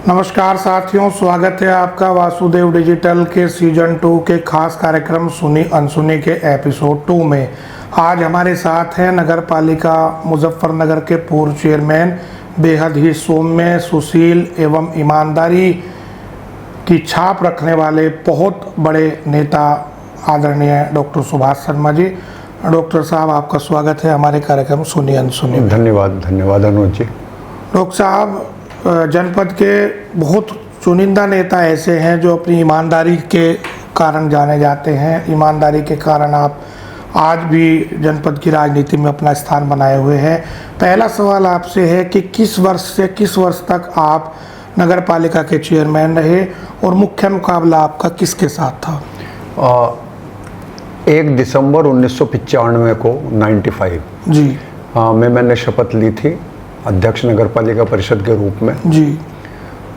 नमस्कार साथियों, स्वागत है आपका वासुदेव डिजिटल के सीजन 2 के खास कार्यक्रम सुनी अनसुनी के एपिसोड 2 में। आज हमारे साथ हैं नगर पालिका मुजफ्फरनगर के पूर्व चेयरमैन, बेहद ही सौम्य, सुशील एवं ईमानदारी की छाप रखने वाले बहुत बड़े नेता आदरणीय डॉक्टर सुभाष शर्मा जी। डॉक्टर साहब, आपका स्वागत है हमारे कार्यक्रम सुनी अनसुनी में। धन्यवाद अनुज जी। डॉक्टर साहब, जनपद के बहुत चुनिंदा नेता ऐसे हैं जो अपनी ईमानदारी के कारण जाने जाते हैं। ईमानदारी के कारण आप आज भी जनपद की राजनीति में अपना स्थान बनाए हुए हैं। पहला सवाल आपसे है कि किस वर्ष से किस वर्ष तक आप नगर पालिका के चेयरमैन रहे और मुख्य मुकाबला आपका किसके साथ था? 1 दिसंबर 1995 को 95 जी में मैंने शपथ ली थी अध्यक्ष नगर पालिका परिषद के रूप में जी।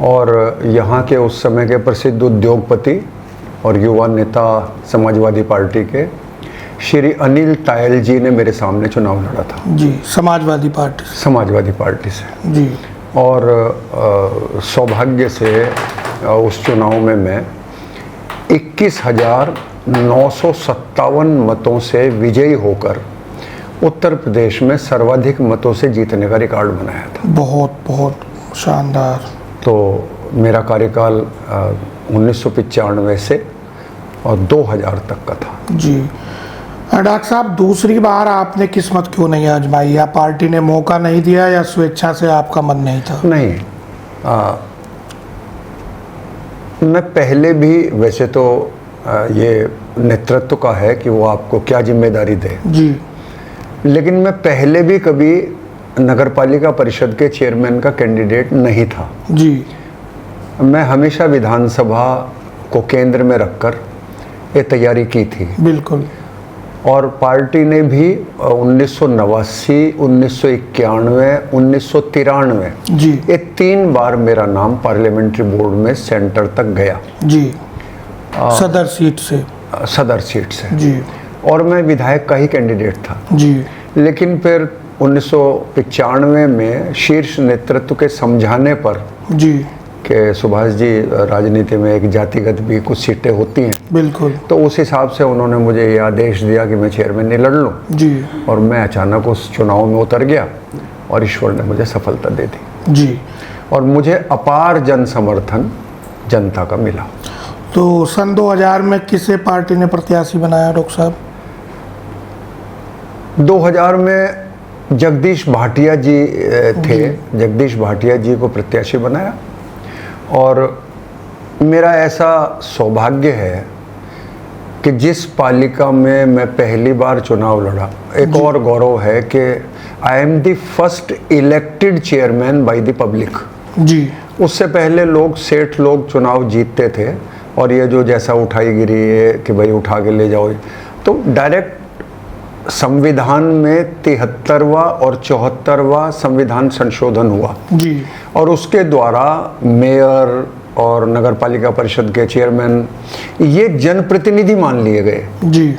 और यहाँ के उस समय के प्रसिद्ध उद्योगपति और युवा नेता समाजवादी पार्टी के श्री अनिल तायल जी ने मेरे सामने चुनाव लड़ा था। जी, समाजवादी पार्टी से जी। और सौभाग्य से उस चुनाव में मैं 21,957 मतों से विजयी होकर उत्तर प्रदेश में सर्वाधिक मतों से जीतने का रिकॉर्ड बनाया था। बहुत शानदार। तो मेरा कार्यकाल 1995 से और 2000 तक का था। जी डॉक्टर साहब, दूसरी बार आपने किस्मत क्यों नहीं आजमाई? या पार्टी ने मौका नहीं दिया या स्वेच्छा से आपका मन नहीं था? नहीं, मैं पहले भी वैसे तो ये नेतृत्व का है कि वो आपको क्या जिम्मेदारी दे जी, लेकिन मैं पहले भी कभी नगर पालिका परिषद के चेयरमैन का कैंडिडेट नहीं था जी। मैं हमेशा विधानसभा को केंद्र में रखकर ये तैयारी की थी। बिल्कुल। और पार्टी ने भी 1989, 1991, 1993 जी, ये 3 बार मेरा नाम पार्लियामेंट्री बोर्ड में सेंटर तक गया जी। सदर सीट से जी। और मैं विधायक का ही कैंडिडेट था जी। लेकिन फिर 1995 में शीर्ष नेतृत्व के समझाने पर जी कि सुभाष जी, राजनीति में एक जातिगत भी कुछ सीटें होती हैं, बिल्कुल, तो उस हिसाब से उन्होंने मुझे ये आदेश दिया कि मैं चेयरमैन नहीं लड़ लूँ जी। और मैं अचानक उस चुनाव में उतर गया और ईश्वर ने मुझे सफलता दे दी जी। और मुझे अपार जन समर्थन जनता का मिला। तो सन 2000 में किसे पार्टी ने प्रत्याशी बनाया डॉक्टर साहब? 2000 में जगदीश भाटिया जी थे। जगदीश भाटिया जी को प्रत्याशी बनाया और मेरा ऐसा सौभाग्य है कि जिस पालिका में मैं पहली बार चुनाव लड़ा, एक और गौरव है कि I am the first elected chairman by the public जी। उससे पहले सेठ लोग चुनाव जीतते थे और ये जो जैसा उठाई गिरी है कि भाई उठा के ले जाओ, तो डायरेक्ट संविधान में 73वां और 74वां संविधान संशोधन हुआ जी। और उसके द्वारा मेयर और नगर पालिका परिषद के चेयरमैन ये जनप्रतिनिधि मान लिए गए जी।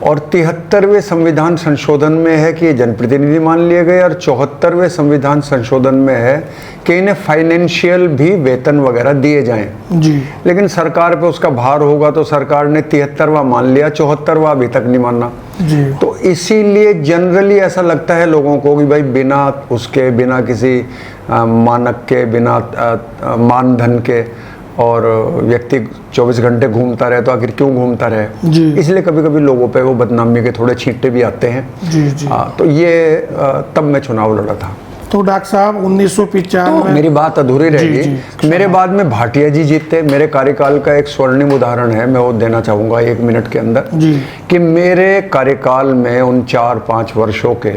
और 73वें संविधान संशोधन में है कि ये जनप्रतिनिधि मान लिए गए और 74वें संविधान संशोधन में है कि इन्हें फाइनेंशियल भी वेतन वगैरह दिए जाएं जी। लेकिन सरकार पे उसका भार होगा तो सरकार ने 73वां मान लिया, 74वां अभी तक नहीं मानना जी। तो इसीलिए जनरली ऐसा लगता है लोगों को कि भाई बिना किसी मानक के, बिना मानधन के और व्यक्ति 24 घंटे घूमता रहे तो आखिर क्यों घूमता रहे जी। इसलिए कभी कभी लोगों पे वो बदनामी के थोड़े छींटे भी आते हैं जी जी। तो ये तब मैं चुनाव लड़ा था। तो डॉक्टर साहब 1995 तो मेरी बात अधूरी रहेगी। मेरे बाद में भाटिया जी जीते। मेरे कार्यकाल का एक स्वर्णिम उदाहरण है, मैं वो देना चाहूँगा 1 मिनट के अंदर जी। कि मेरे कार्यकाल में उन 4-5 वर्षों के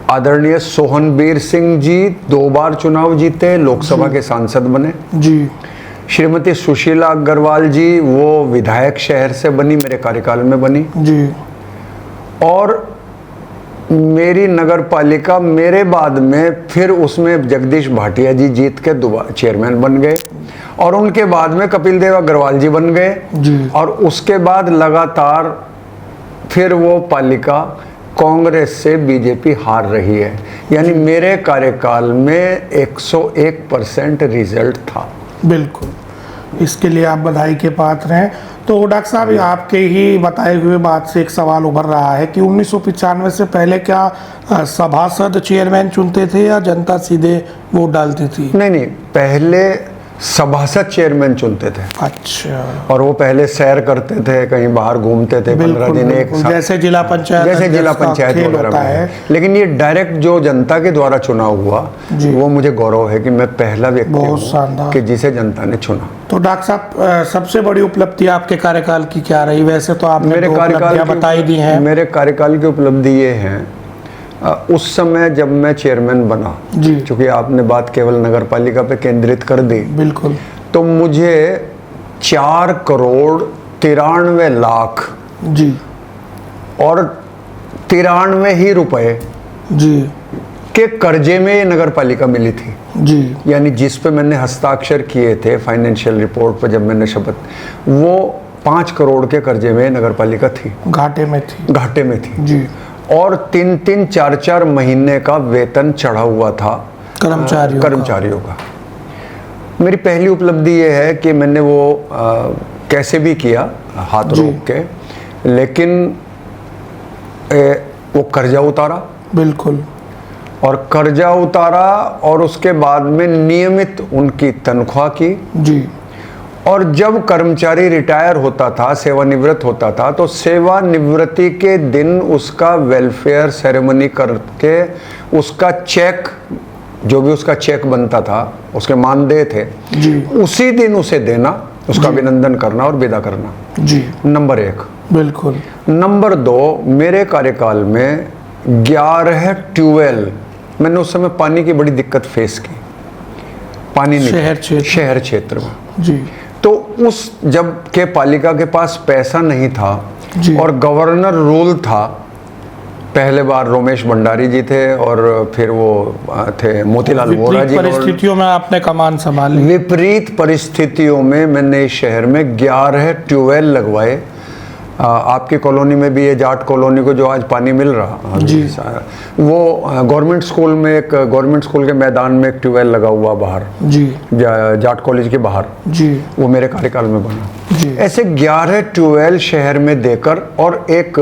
आदरणीय सोहनवीर सिंह जी 2 बार चुनाव जीते, लोकसभा के सांसद बने जी। श्रीमती सुशीला अग्रवाल जी वो विधायक शहर से बनी, मेरे कार्यकाल में बनी जी। और मेरी नगर पालिका मेरे बाद में फिर उसमें जगदीश भाटिया जी जीत के दोबारा चेयरमैन बन गए और उनके बाद में कपिल देव अग्रवाल जी बन गए जी। और उसके बाद लगातार फिर वो पालिका कांग्रेस से बीजेपी हार रही है। यानी मेरे कार्यकाल में 101% रिजल्ट था। बिल्कुल, इसके लिए आप बधाई के पात्र हैं। तो डॉक्टर साहब, ये आपके ही बताए हुए बात से एक सवाल उभर रहा है कि 1995 से पहले क्या सभासद चेयरमैन चुनते थे या जनता सीधे वोट डालती थी? नहीं, पहले सभासद चेयरमैन चुनते थे। अच्छा। और वो पहले सैर करते थे, कहीं बाहर घूमते थे 15 दिन एक साथ, जैसे जिला पंचायत वगैरह में है। लेकिन ये डायरेक्ट जो जनता के द्वारा चुना हुआ, वो मुझे गौरव है कि मैं पहला व्यक्ति हूं कि जिसे जनता ने चुना। तो डॉक्टर साहब, सबसे बड़ी उपलब्धि आपके कार्यकाल की क्या रही? वैसे तो आपने मेरे कार्यकाल बताई दी हैं। मेरे कार्यकाल की उपलब्धि ये है, उस समय जब मैं चेयरमैन बना, क्योंकि आपने बात केवल नगर पालिका पे केंद्रित कर दी, बिल्कुल, तो मुझे 4,93,00,000 जी और 93 ही रुपए जी के कर्जे में ये नगर पालिका मिली थी। जी। यानी जिस पे मैंने हस्ताक्षर किए थे फाइनेंशियल रिपोर्ट पर जब मैंने शपथ, वो 5 करोड़ के कर्जे में नगर पालिका थी, घाटे में थी जी। और 3-3, 4-4 महीने का वेतन चढ़ा हुआ था कर्मचारियों का। मेरी पहली उपलब्धि ये है कि मैंने वो कैसे भी किया, हाथ रोक के, लेकिन वो कर्जा उतारा। बिल्कुल। और कर्जा उतारा और उसके बाद में नियमित उनकी तनख्वाह की जी। और जब कर्मचारी रिटायर होता था, सेवानिवृत्त होता था, तो सेवानिवृत्ति के दिन उसका वेलफेयर सेरेमनी करके उसका चेक, जो भी उसका चेक बनता था, उसके मानदेय थे जी, उसी दिन उसे देना, उसका अभिनंदन करना और विदा करना जी। नंबर 1। बिल्कुल। नंबर 2, मेरे कार्यकाल में 11 ट्यूबवेल, मैंने उस समय पानी की बड़ी दिक्कत फेस की, पानी नहीं शहर क्षेत्र में जी। तो उस जब के पालिका के पास पैसा नहीं था और गवर्नर रूल था, पहले बार रोमेश भंडारी जी थे और फिर वो थे मोतीलाल वोरा जी। परिस्थितियों में आपने कमान संभाली। विपरीत परिस्थितियों में मैंने इस शहर में 11 ट्यूबवेल लगवाए। आपकी कॉलोनी में भी, ये जाट कॉलोनी को जो आज पानी मिल रहा जी, वो गवर्नमेंट स्कूल में, एक गवर्नमेंट स्कूल के मैदान में एक ट्यूबवेल लगा हुआ बाहर जी, जाट कॉलेज के बाहर जी, वो मेरे कार्यकाल में बना जी। ऐसे 11 ट्यूबवेल शहर में देकर, और एक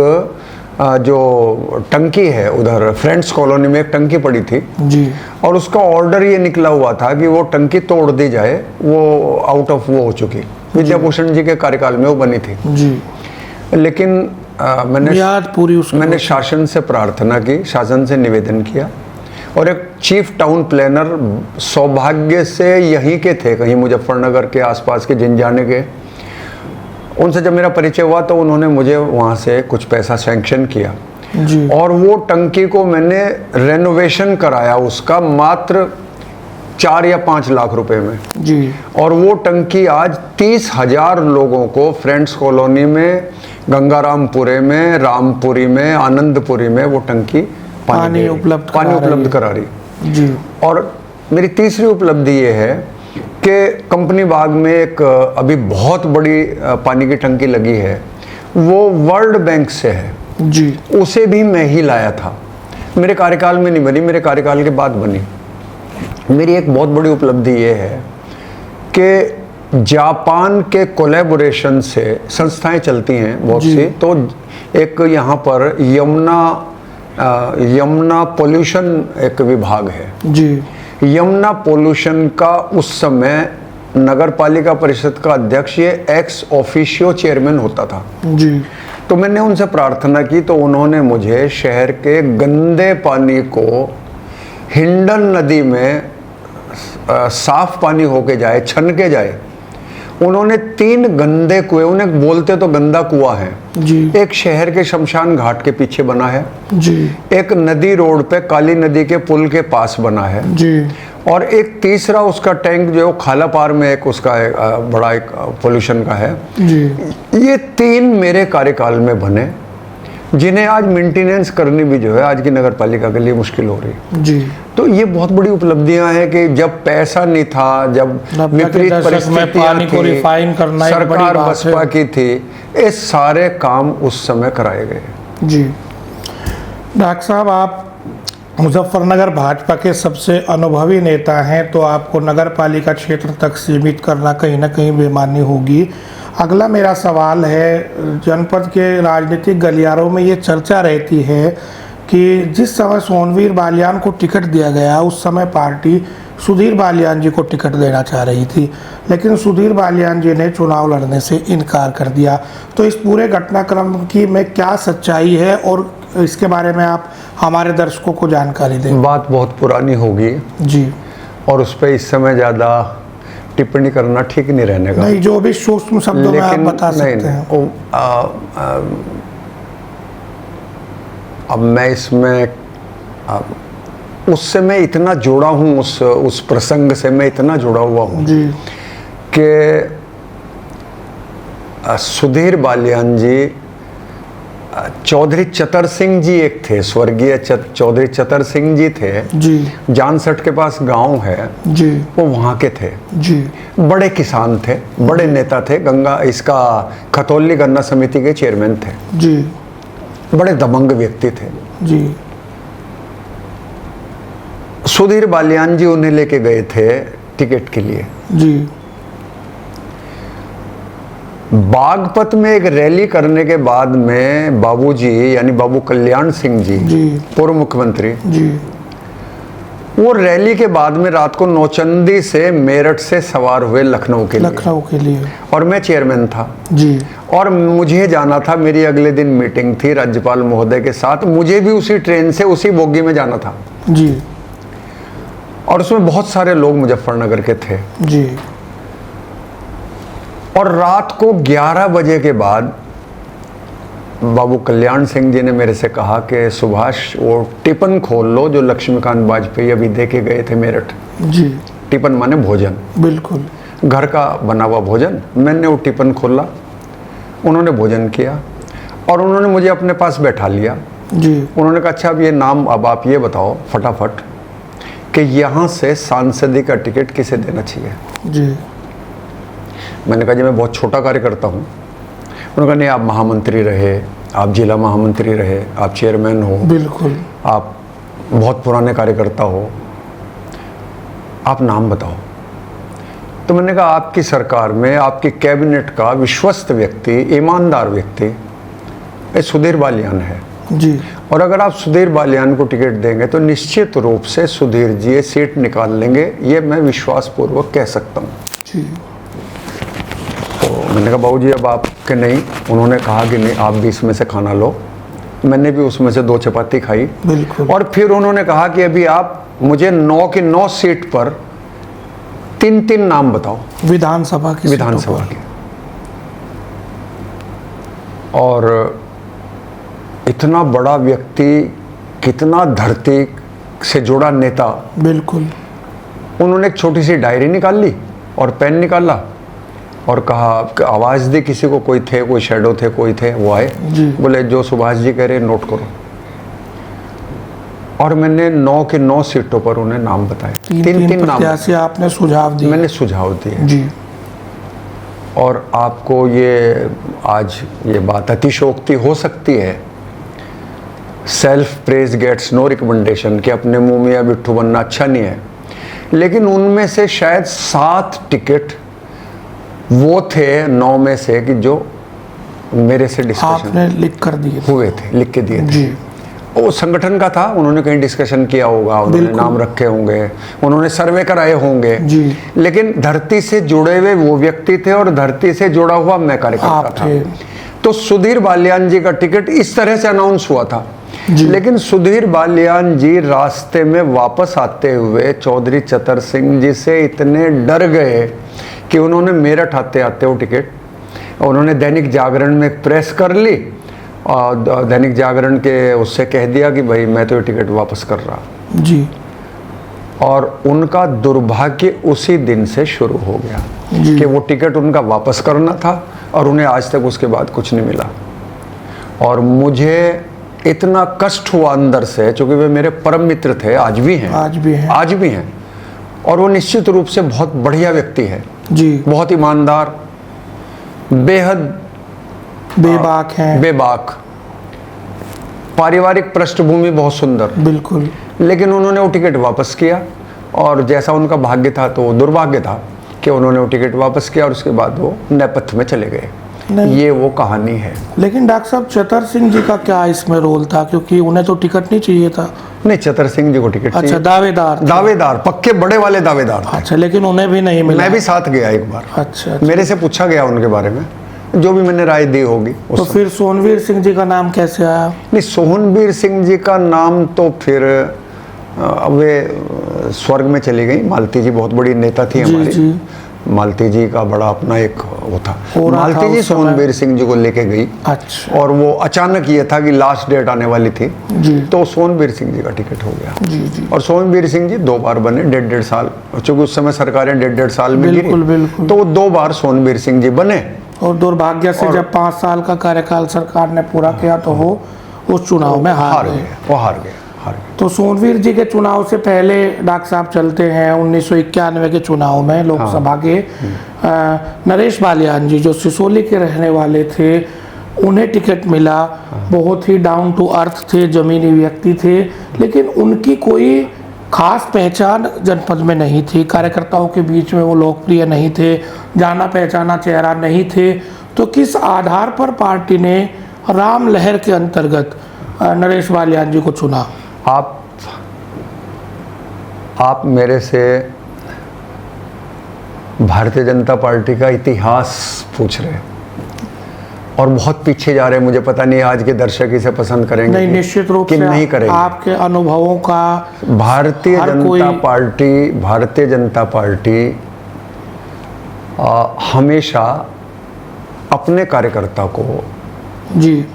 जो टंकी है उधर फ्रेंड्स कॉलोनी में एक टंकी पड़ी थी जी, और उसका ऑर्डर ये निकला हुआ था कि वो टंकी तोड़ दी जाए, वो आउट ऑफ वो हो चुकी, विद्याभूषण जी के कार्यकाल में वो बनी थी जी। लेकिन मैंने शासन से प्रार्थना की, शासन से निवेदन किया, और एक चीफ टाउन प्लानर सौभाग्य से यहीं के थे, कहीं मुजफ्फरनगर के आसपास के जिनजाने के, उनसे जब मेरा परिचय हुआ तो उन्होंने मुझे वहाँ से कुछ पैसा सैंक्शन किया जी। और वो टंकी को मैंने रेनोवेशन कराया उसका मात्र 4 या 5 लाख रुपए में जी। और वो टंकी आज 30,000 लोगों को फ्रेंड्स कॉलोनी में, गंगारामपुरे में, रामपुरी में, आनंदपुरी में वो टंकी पानी उपलब्ध करा रही जी। और मेरी तीसरी उपलब्धि ये है कि कंपनी बाग में एक अभी बहुत बड़ी पानी की टंकी लगी है, वो वर्ल्ड बैंक से है जी। उसे भी मैं ही लाया था, मेरे कार्यकाल में नहीं बनी, मेरे कार्यकाल के बाद बनी। मेरी एक बहुत बड़ी उपलब्धि ये है कि जापान के कोलैबोरेशन से संस्थाएं चलती हैं बहुत सी, तो एक यहाँ पर यमुना पोल्यूशन एक विभाग है जी। यमुना पोल्यूशन का उस समय नगर पालिका परिषद का अध्यक्ष ये एक्स ऑफिशियो चेयरमैन होता था जी। तो मैंने उनसे प्रार्थना की तो उन्होंने मुझे शहर के गंदे पानी को हिंडन नदी में साफ पानी होके जाए, छन के जाए, उन्होंने 3 गंदे कुएं, उन्हें बोलते तो गंदा कुआं है जी। एक शहर के शमशान घाट के पीछे बना है जी। एक नदी रोड पे काली नदी के पुल के पास बना है जी। और एक तीसरा उसका टैंक जो खाला पार में एक उसका बड़ा एक पोल्यूशन का है जी। ये 3 मेरे कार्यकाल में बने, जिन्हें आज मेंटेनेंस करनी भी जो है आज की नगर पालिका के लिए मुश्किल हो रही जी। तो ये बहुत बड़ी उपलब्धियां हैं कि जब पैसा नहीं था, जब विपरीत परिस्थितियां थी, सरकार बसपा की थी, ये सारे काम उस समय कराए गए जी। डॉक्टर साहब, आप मुजफ्फरनगर भाजपा के सबसे अनुभवी नेता हैं, तो आपको नगर पालिका क्षेत्र तक सीमित करना कहीं ना कहीं बेमानी होगी। अगला मेरा सवाल है, जनपद के राजनीतिक गलियारों में ये चर्चा रहती है कि जिस समय सोनवीर बालियान को टिकट दिया गया, उस समय पार्टी सुधीर बालियान जी को टिकट देना चाह रही थी, लेकिन सुधीर बालियान जी ने चुनाव लड़ने से इनकार कर दिया। तो इस पूरे घटनाक्रम की में क्या सच्चाई है और इसके बारे में आप हमारे दर्शकों को जानकारी दें। बात बहुत पुरानी होगी जी, और उस पर इस समय ज़्यादा टिप्पणी करना ठीक नहीं रहने का। नहीं, जो भी सूक्ष्म शब्दों में आप बता सकते हैं। अब मैं इसमें उससे मैं इतना जुड़ा हूँ, उस प्रसंग से मैं इतना जुड़ा हुआ हूँ जी कि सुधीर बालियान जी, चौधरी चतर सिंह जी एक थे, स्वर्गीय चौधरी चतर सिंह जी थे जी, जानसठ के पास गांव है जी, वो वहाँ के थे जी, बड़े किसान थे, बड़े नेता थे, खतौली गन्ना समिति के चेयरमैन थे जी, बड़े दबंग व्यक्ति थे जी, सुधीर बालियान जी उन्हें लेके गए थे टिकट के लिए। जी, बागपत में एक रैली करने के बाद में बाबूजी यानी बाबू कल्याण सिंह जी, पूर्व मुख्यमंत्री जी, वो रैली के बाद में रात को नौचंदी से मेरठ से सवार हुए लखनऊ के लिए और मैं चेयरमैन था जी, और मुझे जाना था, मेरी अगले दिन मीटिंग थी राज्यपाल महोदय के साथ, मुझे भी उसी ट्रेन से उसी बोगी में जाना था जी, और उसमें बहुत सारे लोग मुजफ्फरनगर के थे जी, और रात को 11 बजे के बाद बाबू कल्याण सिंह जी ने मेरे से कहा कि सुभाष वो टिफिन खोल लो जो लक्ष्मीकांत वाजपेयी अभी दे के गए थे मेरठ। जी, टिफिन माने भोजन, बिल्कुल, घर का बना हुआ भोजन। मैंने वो टिफिन खोला, उन्होंने भोजन किया और उन्होंने मुझे अपने पास बैठा लिया जी, उन्होंने कहा अच्छा अब आप ये बताओ फटाफट कि यहाँ से सांसदी का टिकट किसे देना चाहिए। जी, मैंने कहा जी मैं बहुत छोटा कार्यकर्ता हूँ। उन्होंने कहा नहीं, आप महामंत्री रहे, आप जिला महामंत्री रहे, आप चेयरमैन हो, बिल्कुल, आप बहुत पुराने कार्यकर्ता हो, आप नाम बताओ। तो मैंने कहा आपकी सरकार में आपकी कैबिनेट का विश्वस्त व्यक्ति, ईमानदार व्यक्ति सुधीर बालियान है जी, और अगर आप सुधीर बालियान को टिकट देंगे तो निश्चित रूप से सुधीर जी ये सीट निकाल लेंगे, ये मैं विश्वास पूर्वक कह सकता हूँ। जी, तो मैंने कहा बाबूजी अब आपके नहीं। उन्होंने कहा कि नहीं, आप भी इसमें से खाना लो। मैंने भी उसमें से 2 चपाती खाई बिल्कुल, और और फिर उन्होंने कहा कि अभी आप मुझे 9 की 9 सीट पर 3-3 नाम बताओ विधानसभा के। और इतना बड़ा व्यक्ति, कितना धरती से जुड़ा नेता, बिल्कुल, उन्होंने एक छोटी सी डायरी निकाल ली और पेन निकाला और कहा कि आवाज़ दी किसी को, कोई थे, कोई शैडो थे, कोई थे, वो आए, बोले जो सुभाष जी कह रहे हैं नोट करो। और मैंने 9 की 9 सीटों पर उन्हें नाम बताए, 3-3 नाम आपने सुझाव दिए। मैंने सुझाव दिए जी, और आपको ये आज ये बात अतिशयोक्ति हो सकती है, self praise gets no recommendation, कि अपने मुंह में या बिट्ठू बनना अच्छा नहीं है, लेकिन उनमें से शायद 7 टिकट वो थे 9 में से कि जो मेरे से डिस्कशन आपने लिख कर दिए हुए थे, लिख के दिए थे। जी, वो संगठन का था, उन्होंने कहीं डिस्कशन किया होगा, उन्होंने नाम रखे होंगे, उन्होंने सर्वे कराए होंगे जी। लेकिन धरती से जुड़े हुए वो व्यक्ति थे और धरती से जुड़ा हुआ मैं कार्यकर्ता था। तो सुधीर बालियान जी का टिकट इस तरह से अनाउंस हुआ था, लेकिन सुधीर बालियान जी रास्ते में वापस आते हुए चौधरी चतर सिंह जी से इतने डर गए कि उन्होंने मेरठ आते आते वो टिकट उन्होंने दैनिक जागरण में प्रेस कर ली और दैनिक जागरण के उससे कह दिया कि भाई मैं तो ये टिकट वापस कर रहा जी। और उनका दुर्भाग्य उसी दिन से शुरू हो गया कि वो टिकट उनका वापस करना था और उन्हें आज तक उसके बाद कुछ नहीं मिला। और मुझे इतना कष्ट हुआ अंदर से, क्योंकि वे मेरे परम मित्र थे, आज भी हैं और वो निश्चित रूप से बहुत बढ़िया व्यक्ति है जी, बहुत ईमानदार, बेहद बेबाक हैं, बेबाक। पारिवारिक पृष्ठभूमि बहुत सुंदर, बिल्कुल। लेकिन उन्होंने वो टिकट वापस किया और जैसा उनका भाग्य था तो दुर्भाग्य था कि उन्होंने वो टिकट वापस किया और उसके बाद वो नेपथ्य में चले गए। ये वो कहानी है। लेकिन डॉक्टर साहब चतर सिंह जी का क्या इसमें रोल था, क्योंकि उन्हें तो टिकट नहीं चाहिए था? नहीं, चतर सिंह जी को टिकट अच्छा, चाहिए। दावेदार थे। दावेदार, पक्के बड़े वाले दावेदार थे। अच्छा, लेकिन उन्हें भी नहीं मिला? मैं भी साथ गया एक बार। अच्छा। मेरे से पूछा गया उनके बारे में, जो भी मैंने राय दी होगी उस तो समय। फिर सोनवीर सिंह जी का नाम कैसे आया? नहीं, सोहनवीर सिंह जी का नाम तो फिर वे स्वर्ग में चली गई। मालती जी बहुत बड़ी नेता थी हमारी। जी। मालती जी का बड़ा अपना एक वो था। हो रहा था मालती जी उस समय। सोहनवीर सिंह जी को लेके गई। अच्छा। और वो अचानक ये था कि लास्ट डेट आने वाली थी, जी। तो सोहनवीर सिंह जी का टिकट हो गया। जी। और सोहनवीर सिंह जी 2 बार बने, 1.5 साल, चूंकि उस समय सरकारें 1.5 साल में बिल्कुल, गिरी, बिल्कुल। तो वो 2 बार सोहनवीर सिंह जी बने। और दुर्भाग्य से जब 5 साल का कार्यकाल सरकार ने पूरा किया तो वो उस चुनाव में हार गए। वो हार गए। तो सोनवीर जी के चुनाव से पहले डॉक्टर साहब चलते हैं 1991 के चुनाव में लोकसभा के नरेश बालियान जी, जो सिसोली के रहने वाले थे, उन्हें टिकट मिला। बहुत ही डाउन टू अर्थ थे, जमीनी व्यक्ति थे, लेकिन उनकी कोई खास पहचान जनपद में नहीं थी। कार्यकर्ताओं के बीच में वो लोकप्रिय नहीं थे, जाना पहचाना चेहरा नहीं थे। तो किस आधार पर पार्टी ने राम लहर के अंतर्गत नरेश बालियान जी को चुना? आप मेरे से भारतीय जनता पार्टी का इतिहास पूछ रहे हैं और बहुत पीछे जा रहे हैं। मुझे पता नहीं आज के दर्शक इसे पसंद करेंगे नहीं, निश्चित रूप कि से नहीं करेंगे। आपके अनुभवों का भारतीय जनता पार्टी हमेशा अपने कार्यकर्ता को, जी,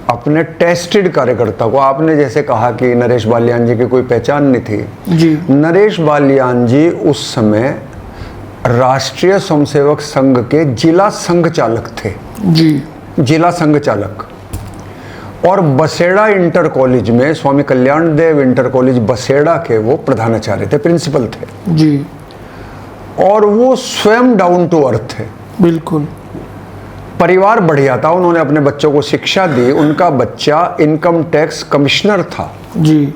अपने टेस्टेड कार्यकर्ता को, आपने जैसे कहा कि नरेश बालियान जी की कोई पहचान नहीं थी। जी। नरेश बालियान जी उस समय राष्ट्रीय स्वयंसेवक संघ के जिला संघ चालक थे। जी। जिला संघ चालक। और बसेड़ा इंटर कॉलेज में, स्वामी कल्याण देव इंटर कॉलेज बसेड़ा के वो प्रधानाचार्य थे, प्रिंसिपल थे। जी। और वो स्वयं डाउन टू अर्थ थे। बिल्कुल। परिवार बढ़िया था, उन्होंने अपने बच्चों को शिक्षा दी। उनका बच्चा इनकम टैक्स कमिश्नर था। जी।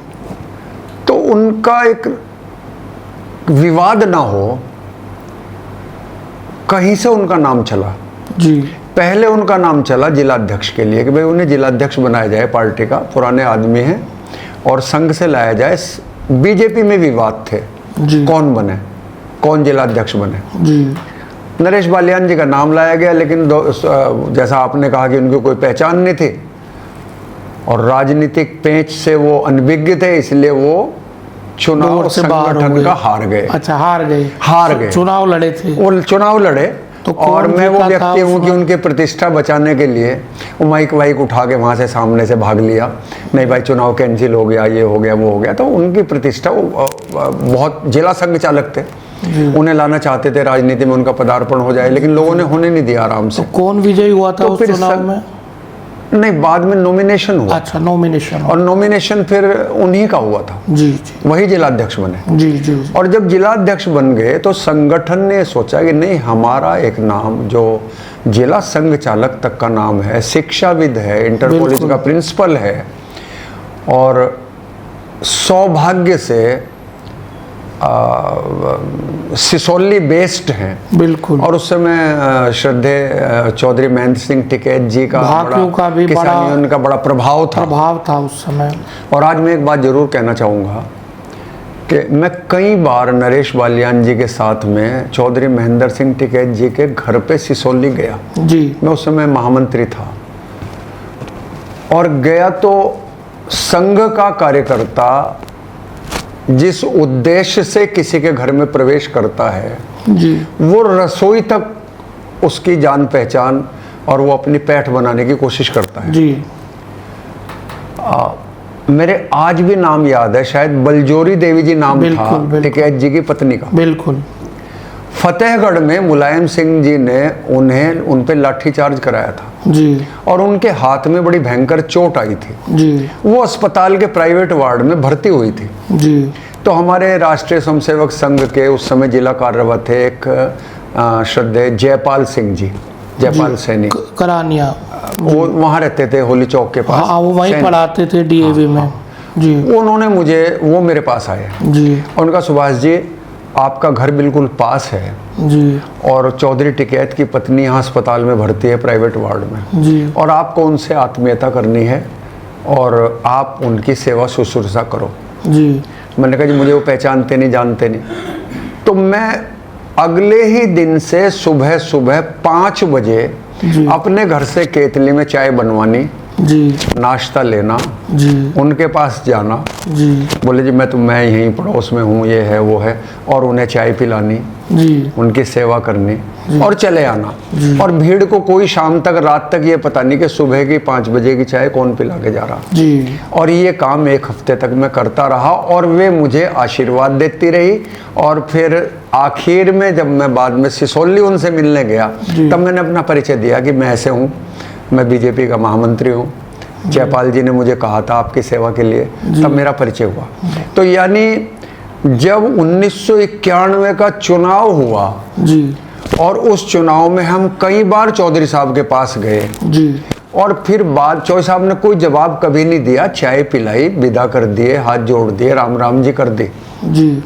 तो उनका एक विवाद ना हो, कहीं से उनका नाम चला। जी। पहले उनका नाम चला जिलाध्यक्ष के लिए कि भाई उन्हें जिलाध्यक्ष बनाया जाए, पार्टी का पुराने आदमी हैं और संघ से लाया जाए। बीजेपी में विवाद थे, जी। कौन बने, कौन जिलाध्यक्ष बने। जी। नरेश बालियान जी का नाम लाया गया, लेकिन जैसा आपने कहा कि उनकी कोई पहचान नहीं थी और राजनीतिक पेंच से वो अनभिज्ञ थे, इसलिए वो चुनाव संगठन का हार गए। अच्छा, हार गए। चुनाव लड़े थे। वो चुनाव लड़े। तो और मैं वो व्यक्ति हूँ कि उनकी प्रतिष्ठा बचाने के लिए वो माइक वाइक उठा के वहाँ से सामने से भाग लिया। नहीं भाई, चुनाव कैंसिल हो गया, ये हो गया, वो हो गया। तो उनकी प्रतिष्ठा, वो बहुत जिला संघ चालक थे, उन्हें लाना चाहते थे राजनीति में, उनका पदार्पण हो जाए, लेकिन लोगों ने होने नहीं दिया आराम से। तो कौन विजयी हुआ था तो उस चुनाव में? नहीं, बाद में नॉमिनेशन हुआ। अच्छा, नॉमिनेशन। और नॉमिनेशन फिर उन्हीं का हुआ था। जी। जी। वही जिलाध्यक्ष बने। जी। जी। और जब जिलाध्यक्ष बन गए तो संगठन ने सोचा कि नहीं, हमारा एक नाम जो जिला संघ चालक तक का नाम है, शिक्षाविद है, इंटर कॉलेज का प्रिंसिपल है, और सौभाग्य से सिसोली बेस्ड हैं। बिल्कुल। और उस समय श्रद्धेय चौधरी महेंद्र सिंह टिकैत जी का उनका बड़ा प्रभाव था उस समय। और आज मैं एक बात जरूर कहना चाहूँगा कि मैं कई बार नरेश बालियान जी के साथ में चौधरी महेंद्र सिंह टिकैत जी के घर पे सिसोली गया। जी। मैं उस समय महामंत्री था और गया तो संघ का कार्यकर्ता जिस उद्देश्य से किसी के घर में प्रवेश करता है, जी, वो रसोई तक उसकी जान पहचान और वो अपनी पैठ बनाने की कोशिश करता है। जी। मेरे आज भी नाम याद है, शायद बलजोरी देवी जी नाम था टिकैत जी की पत्नी का। बिल्कुल। फतेहगढ़ में मुलायम सिंह जी ने उन पे लाठीचार्ज कराया था। जी। और उनके हाथ में बड़ी भयंकर चोट आई थी। जी। वो अस्पताल के प्राइवेट वार्ड में भर्ती हुई थी। जी। तो हमारे राष्ट्रीय स्वयंसेवक संघ के उस समय जिला कार्यरत थे एक श्रद्धेय जयपाल सिंह जी, जयपाल सैनी, करानिया, वो वहाँ रहते थे होली चौक के पास। हाँ, वो वहीं सैनी। पढ़ाते थे डीएवी में जी। उन्होंने मुझे, वो मेरे पास आए जी उनका, सुभाष जी आपका घर बिल्कुल पास है जी और चौधरी टिकैत की पत्नी यहाँ अस्पताल में भर्ती है प्राइवेट वार्ड में जी और आपको उनसे आत्मीयता करनी है और आप उनकी सेवा शुश्रूषा करो। जी। मैंने कहा जी मुझे वो पहचानते नहीं, जानते नहीं। तो मैं अगले ही दिन से सुबह सुबह 5 बजे जी। अपने घर से केतली में चाय बनवानी, जी नाश्ता लेना, जी उनके पास जाना, जी बोले जी मैं यहीं पड़ोस में हूँ, ये है वो है, और उन्हें चाय पिलानी, जी उनकी सेवा करनी और चले आना। और भीड़ को कोई शाम तक, रात तक ये पता नहीं कि सुबह की 5 बजे की चाय कौन पिला के जा रहा। जी। और ये काम 1 हफ्ते तक मैं करता रहा और वे मुझे आशीर्वाद देती रही। और फिर आखिर में जब मैं बाद में सिसोली उनसे मिलने गया तब मैंने अपना परिचय दिया कि मैं ऐसे हूँ, मैं बीजेपी का महामंत्री हूँ, जयपाल जी ने मुझे कहा था आपकी सेवा के लिए, तब मेरा परिचय हुआ। तो यानी जब 1991 का चुनाव हुआ जी और उस चुनाव में हम कई बार चौधरी साहब के पास गए जी और फिर बाद चौधरी साहब ने कोई जवाब कभी नहीं दिया, चाय पिलाई, विदा कर दिए, हाथ जोड़ दिए, राम राम जी कर दी। जी।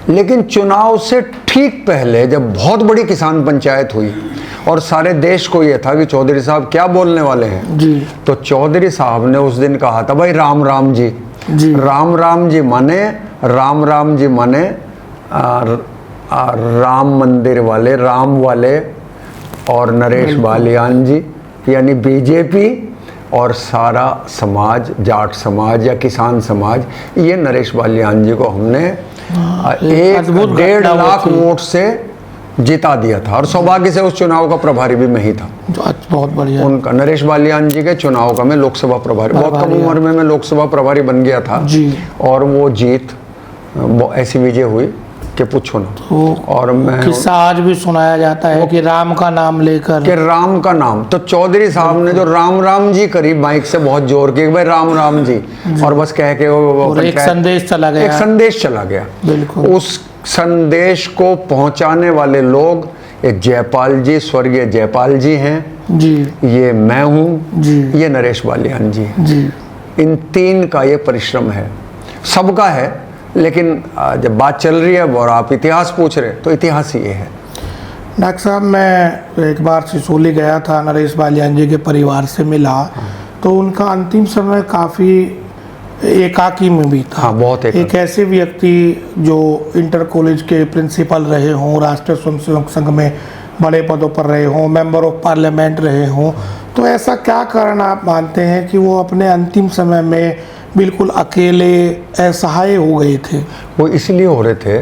लेकिन चुनाव से ठीक पहले जब बहुत बड़ी किसान पंचायत हुई और सारे देश को यह था कि चौधरी साहब क्या बोलने वाले हैं जी। तो चौधरी साहब ने उस दिन कहा था भाई राम राम जी। जी। राम राम जी माने, राम राम जी माने राम मंदिर वाले, राम वाले और नरेश बालियान जी यानी बीजेपी और सारा समाज, जाट समाज या किसान समाज, ये नरेश बालियान जी को हमने 1.5 लाख वोट से जिता दिया था और सौभाग्य से उस चुनाव का प्रभारी भी मैं ही था। बहुत बढ़िया। उनका, नरेश बालियान जी के चुनाव का मैं लोकसभा प्रभारी, बहुत कम उम्र में मैं लोकसभा प्रभारी बन गया था जी। और वो जीत ऐसी विजय हुई कि पूछो ना। तो और मैं किस्सा आज भी सुनाया जाता है कि राम का नाम लेकर, कि राम का नाम, तो चौधरी साहब ने जो राम राम जी करी माइक से बहुत जोर की, भाई राम राम जी, और बस कह के वो एक संदेश चला गया। एक संदेश चला गया। बिल्कुल। उस संदेश को पहुंचाने वाले लोग एक जयपाल जी, स्वर्गीय जयपाल जी हैं जी, ये मैं हूं जी, ये नरेश बालियान जी हैं। जी। इन 3 का ये परिश्रम है, सबका है। लेकिन जब बात चल रही है और आप इतिहास पूछ रहे तो इतिहास ये है। डॉक्टर साहब, मैं एक बार सिसोली गया था, नरेश बालियान जी के परिवार से मिला, तो उनका अंतिम समय काफ़ी एकाकी में भी था। हाँ, बहुत एक ऐसे व्यक्ति जो इंटर कॉलेज के प्रिंसिपल रहे हों, राष्ट्रीय स्वयंसेवक संघ में बड़े पदों पर रहे हों, मेंबर ऑफ पार्लियामेंट रहे हों, तो ऐसा क्या कारण आप मानते हैं कि वो अपने अंतिम समय में बिल्कुल अकेले असहाय हो गए थे? वो इसलिए हो रहे थे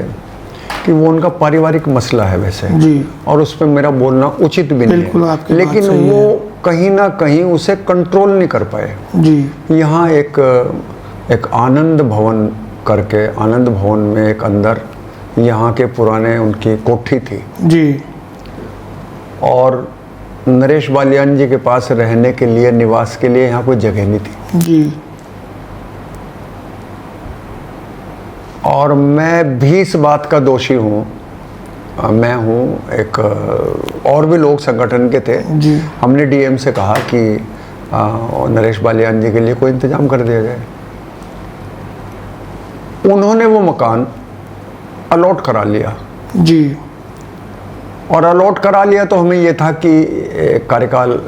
कि वो उनका पारिवारिक मसला है वैसे जी, और उस पर मेरा बोलना उचित भी नहीं बिल्कुल है, आपकी बात लेकिन सही वो है। कहीं ना कहीं उसे कंट्रोल नहीं कर पाए। जी, यहाँ एक आनंद भवन करके, आनंद भवन में एक अंदर यहाँ के पुराने उनकी कोठी थी जी, और नरेश बालियान जी के पास रहने के लिए, निवास के लिए यहाँ कोई जगह नहीं थी। जी, और मैं भी इस बात का दोषी हूँ। मैं हूँ एक, और भी लोग संगठन के थे जी। हमने डीएम से कहा कि नरेश बालियान जी के लिए कोई इंतजाम कर दिया जाए। उन्होंने वो मकान अलॉट करा लिया जी, और अलॉट करा लिया तो हमें ये था कि कार्यकाल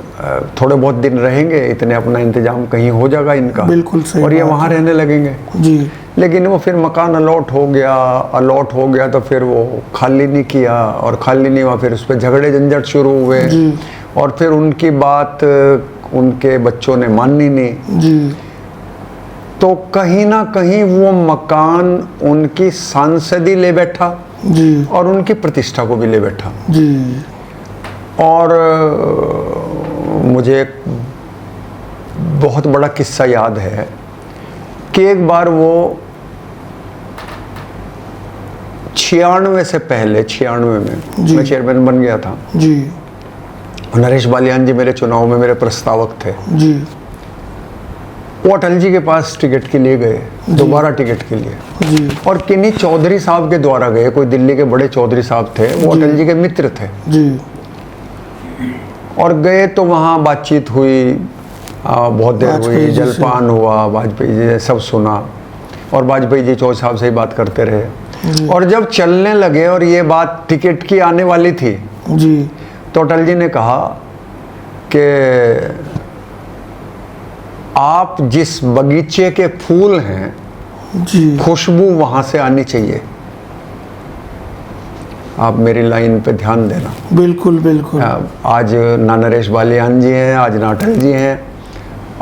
थोड़े बहुत दिन रहेंगे, इतने अपना इंतजाम कहीं हो जाएगा इनका, बिल्कुल सही और ये बात वहाँ है। रहने लगेंगे। जी, लेकिन वो फिर मकान अलॉट हो गया तो फिर वो खाली नहीं किया, और खाली नहीं हुआ, फिर उस पर झगड़े झंझट शुरू हुए जी, और फिर उनकी बात उनके बच्चों ने मानी नहीं। जी, तो कहीं ना कहीं वो मकान उनकी सांसदी ले बैठा जी, और उनकी प्रतिष्ठा को भी ले बैठा। जी, और मुझे एक बहुत बड़ा किस्सा याद है कि एक बार वो 96 से पहले, 96 में जी। मैं चेयरमैन बन गया था। जी, नरेश बालियान जी मेरे चुनाव में मेरे प्रस्तावक थे। जी, वो अटल जी के पास टिकट के लिए गए, दोबारा टिकट के लिए, जी, और किन्हीं चौधरी साहब के द्वारा गए। कोई दिल्ली के बड़े चौधरी साहब थे, वो अटल जी के मित्र थे। जी, और गए तो वहाँ बातचीत हुई, बहुत देर वाजपेयी हुई, जी से। जलपान हुआ, वाजपेयी जी ने सब सुना और वाजपेयी जी चौधरी साहब से ही बात करते रहे। और जब चलने लगे और ये बात टिकट की आने वाली थी जी तो अटल जी ने कहा कि आप जिस बगीचे के फूल हैं जी खुशबू वहां से आनी चाहिए, आप मेरी लाइन पे ध्यान देना। बिल्कुल बिल्कुल। आज ना नरेश बालियान जी हैं, आज ना अटल जी हैं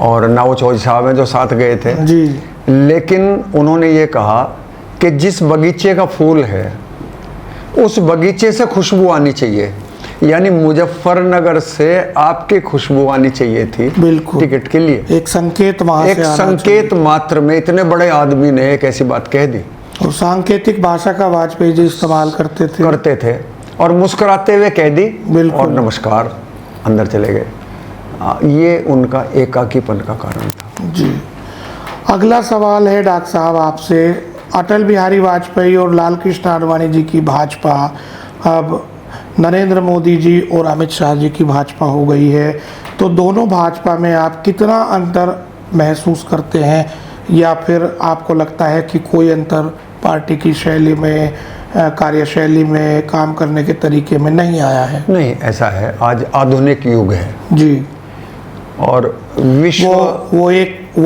और ना वो चौधरी साहब हैं जो साथ गए थे, जी लेकिन उन्होंने ये कहा कि जिस बगीचे का फूल है उस बगीचे से खुशबू आनी चाहिए, यानी मुजफ्फरनगर से आपकी खुशबू आनी चाहिए थी बिल्कुल। टिकट के लिए। एक संकेत वहां एक से आना संकेत मात्र में इतने बड़े आदमी ने एक ऐसी बात कह दी। चाहिए। और सांकेतिक भाषा का वाजपेयी जी इस्तेमाल करते थे और मुस्कुराते हुए कह दी बिल्कुल। और नमस्कार, अंदर चले गए। ये उनका एकाकीपन का कारण था। जी। अगला सवाल है डॉक्टर साहब आपसे, अटल बिहारी वाजपेयी और लाल कृष्ण आडवाणी जी की भाजपा अब नरेंद्र मोदी जी और अमित शाह जी की भाजपा हो गई है, तो दोनों भाजपा में आप कितना अंतर महसूस करते हैं, या फिर आपको लगता है कि कोई अंतर पार्टी की शैली में, कार्यशैली में, काम करने के तरीके में नहीं आया है? नहीं, ऐसा है, आज आधुनिक युग है जी। और विश्व वो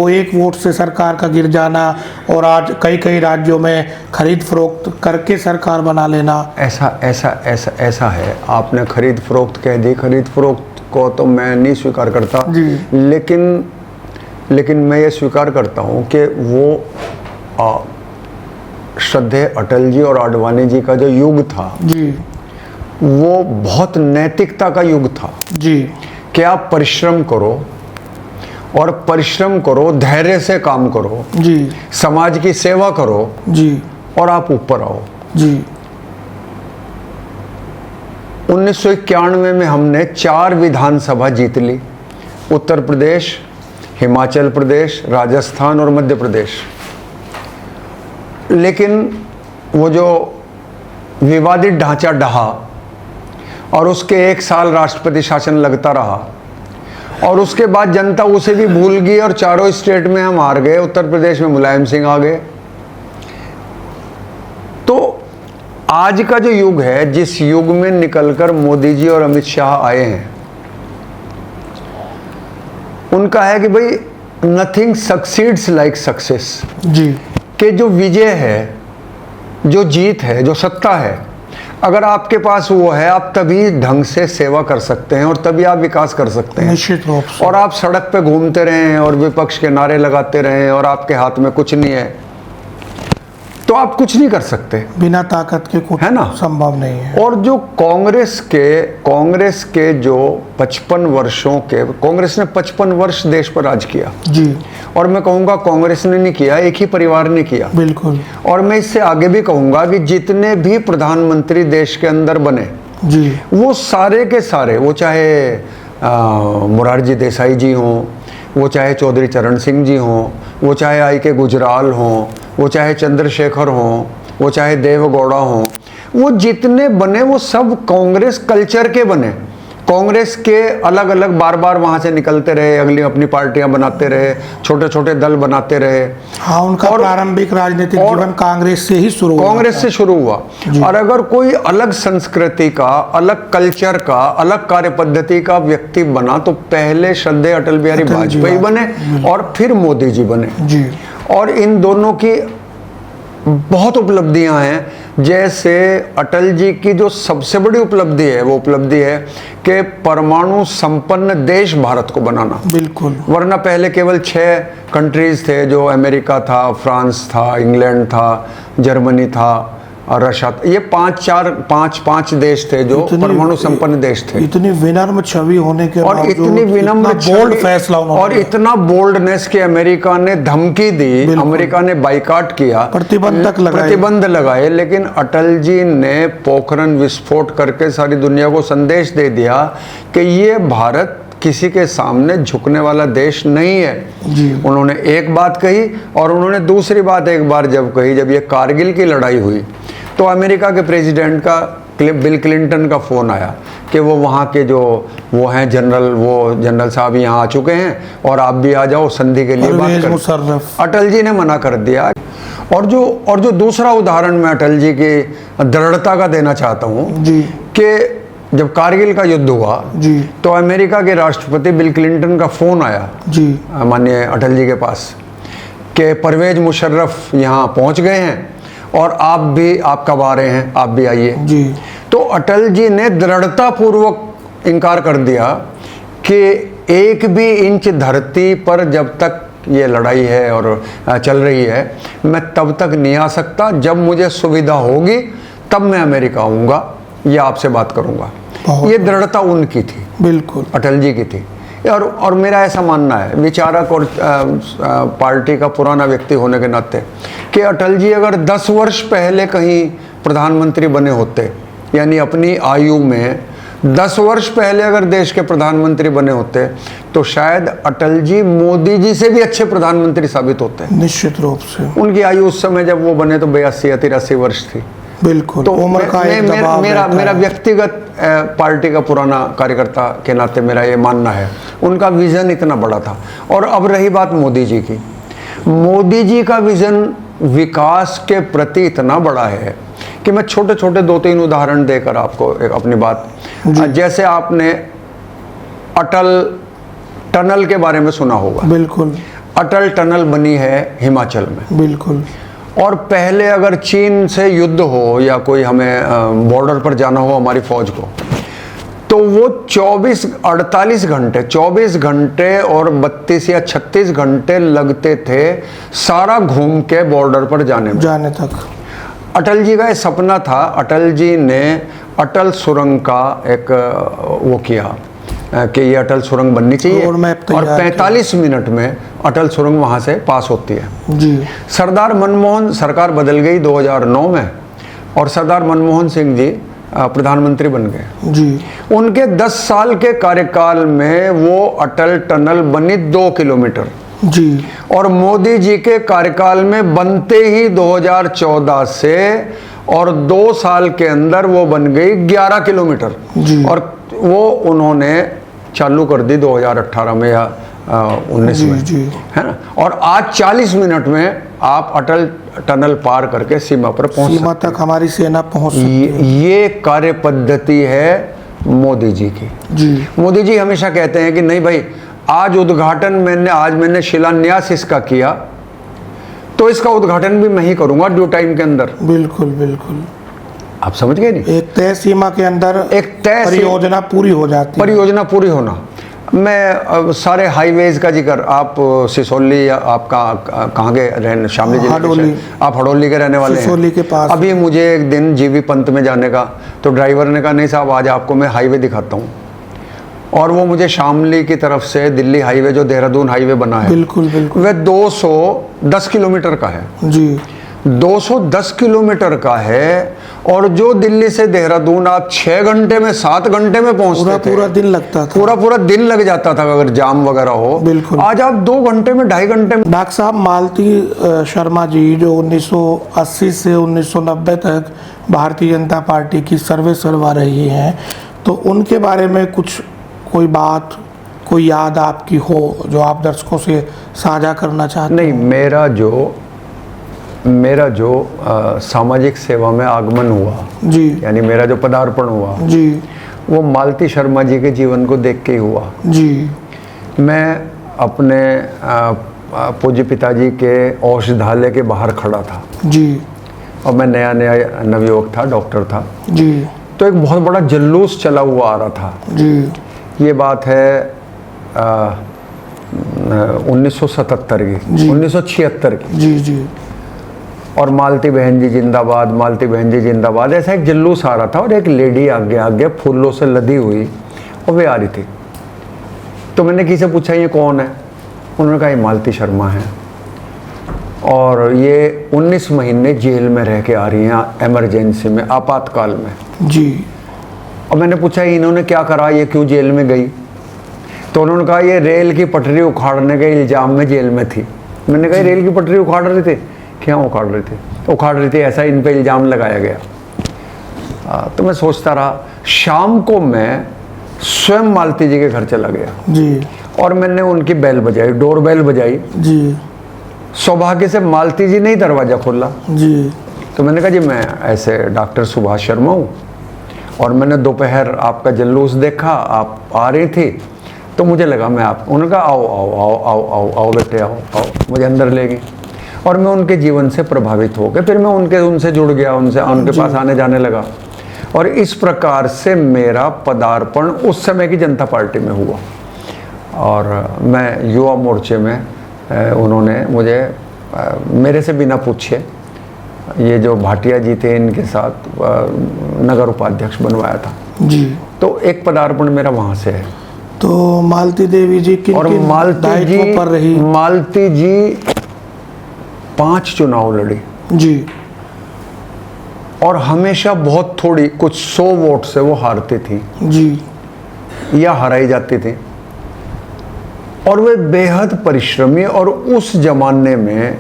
एक वोट से सरकार का गिर जाना और आज कई कई राज्यों में खरीद फरोख्त करके सरकार बना लेना, ऐसा है। आपने खरीद फरोख्त कह दी, खरीद फरोख्त को तो मैं नहीं स्वीकार करता जी। लेकिन मैं ये स्वीकार करता हूँ कि वो श्रद्धेय अटल जी और आडवाणी जी का जो युग था जी वो बहुत नैतिकता का युग था जी, कि आप परिश्रम करो और परिश्रम करो, धैर्य से काम करो जी समाज की सेवा करो जी और आप ऊपर आओ। जी। 1991 में हमने 4 विधानसभा जीत ली, उत्तर प्रदेश, हिमाचल प्रदेश, राजस्थान और मध्य प्रदेश। लेकिन वो जो विवादित ढांचा ढहा और उसके 1 साल राष्ट्रपति शासन लगता रहा और उसके बाद जनता उसे भी भूल गई और चारों स्टेट में हम हार गए। उत्तर प्रदेश में मुलायम सिंह आ गए। तो आज का जो युग है, जिस युग में निकलकर मोदी जी और अमित शाह आए हैं, उनका है कि भाई नथिंग सक्सीड्स लाइक सक्सेस, जी कि जो विजय है, जो जीत है, जो सत्ता है, अगर आपके पास वो है, आप तभी ढंग से सेवा कर सकते हैं और तभी आप विकास कर सकते हैं। निश्चित रूप से। और आप सड़क पे घूमते रहें और विपक्ष के नारे लगाते रहें और आपके हाथ में कुछ नहीं है तो आप कुछ नहीं कर सकते, बिना ताकत के कुछ है ना, संभव नहीं है। और जो कांग्रेस के जो 55 वर्षों के, कांग्रेस ने 55 वर्ष देश पर राज किया जी, और मैं कहूँगा कांग्रेस ने नहीं किया, एक ही परिवार ने किया। बिल्कुल। और मैं इससे आगे भी कहूँगा कि जितने भी प्रधानमंत्री देश के अंदर बने जी, वो सारे के सारे, वो चाहे मोरारजी देसाई जी हों, वो चाहे चौधरी चरण सिंह जी हों, वो चाहे I.K. गुजराल हों, वो चाहे चंद्रशेखर हों, वो चाहे देवगौड़ा हों, वो जितने बने वो सब कांग्रेस कल्चर के बने। कांग्रेस के अलग अलग बार बार वहाँ से निकलते रहे, अगली अपनी पार्टियां बनाते रहे, छोटे छोटे दल बनाते रहे। हाँ, उनका प्रारंभिक राजनीतिक जीवन कांग्रेस से ही शुरू हुआ। कांग्रेस से शुरू हुआ। और अगर कोई अलग संस्कृति का, अलग कल्चर का, अलग कार्य पद्धति का व्यक्ति बना तो पहले श्रद्धेय अटल बिहारी वाजपेयी बने और फिर मोदी जी बने जी। और इन दोनों की बहुत उपलब्धियां हैं। जैसे अटल जी की जो सबसे बड़ी उपलब्धि है, वो उपलब्धि है कि परमाणु संपन्न देश भारत को बनाना। बिल्कुल। वरना पहले केवल 6 कंट्रीज थे, जो अमेरिका था, फ्रांस था, इंग्लैंड था, जर्मनी था और रशिया। ये 5 देश थे जो परमाणु संपन्न देश थे। इतनी विनम्र छवि होने के और इतनी विनम्र बोल्ड फैसला और इतना बोल्डनेस कि अमेरिका ने धमकी दी, अमेरिका ने बाइकाट किया, प्रतिबंध लगाए, लेकिन अटल जी ने पोखरण विस्फोट करके सारी दुनिया को संदेश दे दिया कि ये भारत किसी के सामने झुकने वाला देश नहीं है जी। उन्होंने एक बात कही और उन्होंने दूसरी बात एक बार जब कही, जब ये कारगिल की लड़ाई हुई तो अमेरिका के प्रेसिडेंट का बिल क्लिंटन का फ़ोन आया कि वो वहाँ के जो वो हैं जनरल साहब यहाँ आ चुके हैं और आप भी आ जाओ संधि के लिए बात परवेज कर। मुशर्रफ। अटल जी ने मना कर दिया। और जो दूसरा उदाहरण मैं अटल जी की दृढ़ता का देना चाहता हूँ जी कि जब कारगिल का युद्ध हुआ जी तो अमेरिका के राष्ट्रपति बिल क्लिंटन का फ़ोन आया जी माननीय अटल जी के पास कि परवेज मुशर्रफ यहाँ पहुँच गए हैं और आप भी, आप कब आ रहे हैं, आप भी आइए। जी तो अटल जी ने दृढ़तापूर्वक इनकार कर दिया कि एक भी इंच धरती पर जब तक ये लड़ाई है और चल रही है मैं तब तक नहीं आ सकता, जब मुझे सुविधा होगी तब मैं अमेरिका आऊँगा या आपसे बात करूँगा। ये दृढ़ता उनकी थी, बिल्कुल अटल जी की थी। और मेरा ऐसा मानना है, विचारक और पार्टी का पुराना व्यक्ति होने के नाते, कि अटल जी अगर 10 वर्ष पहले कहीं प्रधानमंत्री बने होते, यानी अपनी आयु में 10 वर्ष पहले अगर देश के प्रधानमंत्री बने होते तो शायद अटल जी मोदी जी से भी अच्छे प्रधानमंत्री साबित होते। निश्चित रूप से उनकी आयु उस समय जब वो बने तो 82 या 83 वर्ष थी। बिल्कुल। तो उम्र का एक दबाव मेरा व्यक्तिगत पार्टी का पुराना कार्यकर्ता के नाते मेरा ये मानना है, उनका विजन इतना बड़ा था। और अब रही बात मोदी जी की, मोदी जी का विजन विकास के प्रति इतना बड़ा है कि मैं छोटे छोटे 2-3 उदाहरण देकर आपको एक अपनी बात, जैसे आपने अटल टनल के बारे में सुना होगा। बिल्कुल। अटल टनल बनी है हिमाचल में। बिल्कुल। और पहले अगर चीन से युद्ध हो या कोई हमें बॉर्डर पर जाना हो हमारी फौज को, तो वो 24 घंटे और 32 या 36 घंटे लगते थे सारा घूम के बॉर्डर पर जाने तक। अटल जी का ये सपना था। अटल जी ने अटल सुरंग का एक वो किया कि ये अटल सुरंग बननी चाहिए और 45 मिनट में अटल सुरंग वहाँ से पास होती है जी। सरदार मनमोहन, सरकार बदल गई 2009 में और सरदार मनमोहन सिंह जी प्रधानमंत्री बन गए जी। उनके 10 साल के कार्यकाल में वो अटल टनल बनी 2 किलोमीटर जी। और मोदी जी के कार्यकाल में बनते ही 2014 से और 2 साल के अंदर वो बन गई 11 किलोमीटर जी। और वो उन्होंने चालू कर दी 2018 में या 19 में जी। है ना। और आज 40 मिनट में आप अटल टनल पार करके सीमा पर पहुंच सीमा तक हमारी सेना पहुंच सकती है। ये कार्य पद्धति है मोदी जी की जी। मोदी जी हमेशा कहते हैं कि नहीं भाई, आज मैंने शिलान्यास इसका किया तो इसका उद्घाटन भी मैं ही करूंगा ड्यू टाइम के अंदर। बिल्कुल बिल्कुल। आप समझ गए नहीं, एक तय सीमा के अंदर एक तय परियोजना पूरी हो जाती है। परियोजना पूरी होना। मैं सारे हाईवेज का जिक्र, आप सिसोली या आप कहाँ के रहने, शामली जिले, आप हड़ौली के रहने वाले सिसोली के पास। अभी मुझे एक दिन जीबी पंत में जाने का, तो ड्राइवर ने कहा नहीं साहब आज आपको मैं हाईवे दिखाता हूँ, और वो मुझे शामली की तरफ से दिल्ली हाईवे जो देहरादून हाईवे बना है, बिल्कुल बिल्कुल, वह 210 किलोमीटर का है जी। 210 किलोमीटर का है। और जो दिल्ली से देहरादून आप 6 घंटे में 7 घंटे में पहुंचते थे, पूरा दिन लगता था, पूरा दिन लग जाता था अगर जाम वगैरह हो। बिल्कुल। आज आप 2 घंटे में 2.5 घंटे में। डॉक्टर साहब, मालती शर्मा जी जो 1980 से 1990 तक भारतीय जनता पार्टी की सर्वे करवा रही हैं, तो उनके बारे में कुछ कोई बात, कोई याद आपकी हो जो आप दर्शकों से साझा करना चाहते हैं? नहीं, मेरा जो सामाजिक सेवा में आगमन हुआ जी, यानी मेरा जो पदार्पण हुआ जी, वो मालती शर्मा जी के जीवन को देख के ही हुआ जी। मैं अपने पूज्य पिताजी के औषधालय के बाहर खड़ा था जी, और मैं नया नवयुवक था, डॉक्टर था जी। तो एक बहुत बड़ा जुलूस चला हुआ आ रहा था जी। ये बात है 1977 की, 1976 की। जी जी। और मालती बहन जी जिंदाबाद, मालती बहन जी जिंदाबाद, ऐसा एक जुलूस आ रहा था और एक लेडी आगे आगे फूलों से लदी हुई और वे आ रही थी। तो मैंने किसी से पूछा ये कौन है, उन्होंने कहा ये मालती शर्मा है और ये 19 महीने जेल में रह के आ रही हैं, इमरजेंसी में, आपातकाल में जी। और मैंने पूछा इन्होंने क्या करा, ये क्यों जेल में गई? तो उन्होंने कहा ये रेल की पटरी उखाड़ने के इल्ज़ाम में जेल में थी। मैंने कहा रेल की पटरी उखाड़ रही थी? क्या उखाड़ रही थी? उखाड़ रही थी, ऐसा इन पे इल्ज़ाम लगाया गया। तो मैं सोचता रहा। शाम को मैं स्वयं मालती जी के घर चला गया जी और मैंने उनकी बेल बजाई, डोर बेल बजाई। जी सौभाग्य से मालती जी ने ही दरवाज़ा खोला। जी तो मैंने कहा जी मैं ऐसे डॉक्टर सुभाष शर्मा हूँ और मैंने दोपहर आपका जुलूस देखा, आप आ रही थी, तो मुझे लगा मैं आप, उन्होंने कहा आओ आओ आओ आओ आओ आओ बेटे आओ आओ, मुझे अंदर ले गई और मैं उनके जीवन से प्रभावित हो गया। फिर मैं उनसे जुड़ गया, उनके पास आने जाने लगा और इस प्रकार से मेरा पदार्पण उस समय की जनता पार्टी में हुआ। और मैं युवा मोर्चे में उन्होंने मुझे मेरे से बिना पूछे, ये जो भाटिया जी थे इनके साथ नगर उपाध्यक्ष बनवाया था जी। तो एक पदार्पण मेरा वहाँ से है। तो मालती देवी जी किन और किन दायित्व पर रही? मालती जी 5 चुनाव लड़ी जी और हमेशा बहुत थोड़ी, कुछ 100 वोट से वो हारती थी जी या हराई जाती थी। और वे बेहद परिश्रमी और उस जमाने में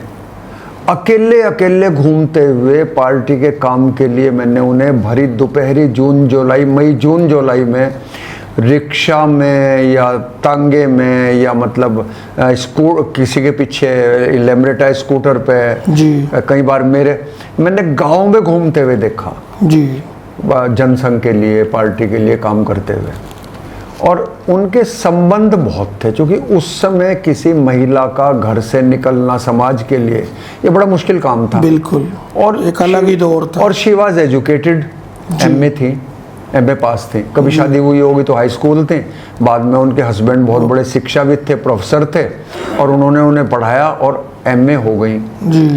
अकेले अकेले घूमते हुए पार्टी के काम के लिए मैंने उन्हें भरी दोपहरी मई जून जुलाई में रिक्शा में या तांगे में या मतलब किसी के पीछे लेमरेटा स्कूटर पे जी कई बार मैंने गांव में घूमते हुए देखा जी जनसंघ के लिए, पार्टी के लिए काम करते हुए। और उनके संबंध बहुत थे, क्योंकि उस समय किसी महिला का घर से निकलना समाज के लिए ये बड़ा मुश्किल काम था। बिल्कुल, और एक अलग ही दौर था। और शी वाज एजुकेटेड, एमए थी, एमए पास थी। कभी शादी हुई होगी तो हाई स्कूल थी। बाद में उनके हस्बैंड बहुत बड़े शिक्षाविद थे, प्रोफेसर थे और उन्होंने उन्हें पढ़ाया और एमए हो गई जी।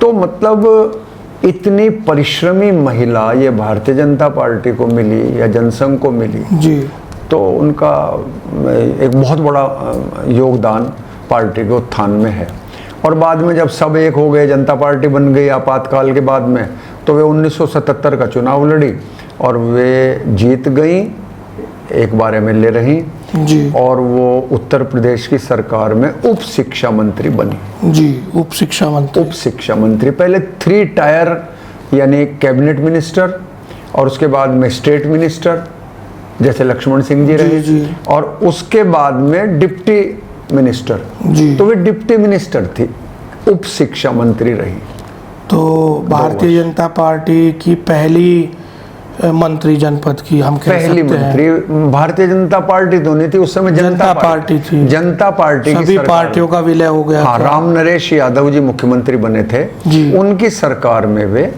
तो मतलब इतनी परिश्रमी महिला ये भारतीय जनता पार्टी को मिली या जनसंघ को मिली जी। तो उनका एक बहुत बड़ा योगदान पार्टी के उत्थान में है। और बाद में जब सब एक हो गए, जनता पार्टी बन गई आपातकाल के बाद में, तो वे 1977 का चुनाव लड़ी और वे जीत गई, एक बार एमएलए रही जी। और वो उत्तर प्रदेश की सरकार में उप शिक्षा मंत्री बनी जी। उप शिक्षा मंत्री पहले 3 टायर यानी कैबिनेट मिनिस्टर और उसके बाद में स्टेट मिनिस्टर जैसे लक्ष्मण सिंह जी रहे जी। और उसके बाद में डिप्टी मिनिस्टर जी। तो वे डिप्टी मिनिस्टर थी, उप शिक्षा मंत्री रही। तो भारतीय जनता पार्टी की पहली मंत्री जनपद की हम कह पहली सकते मंत्री हैं। भारतीय जनता पार्टी तो नहीं थी उस समय, जनता पार्टी थी। जनता पार्टी की सभी सरकार, पार्टियों का विलय हो गया हाँ, था। राम नरेश यादव जी मुख्यमंत्री बने थे जी। उनकी सरकार में वे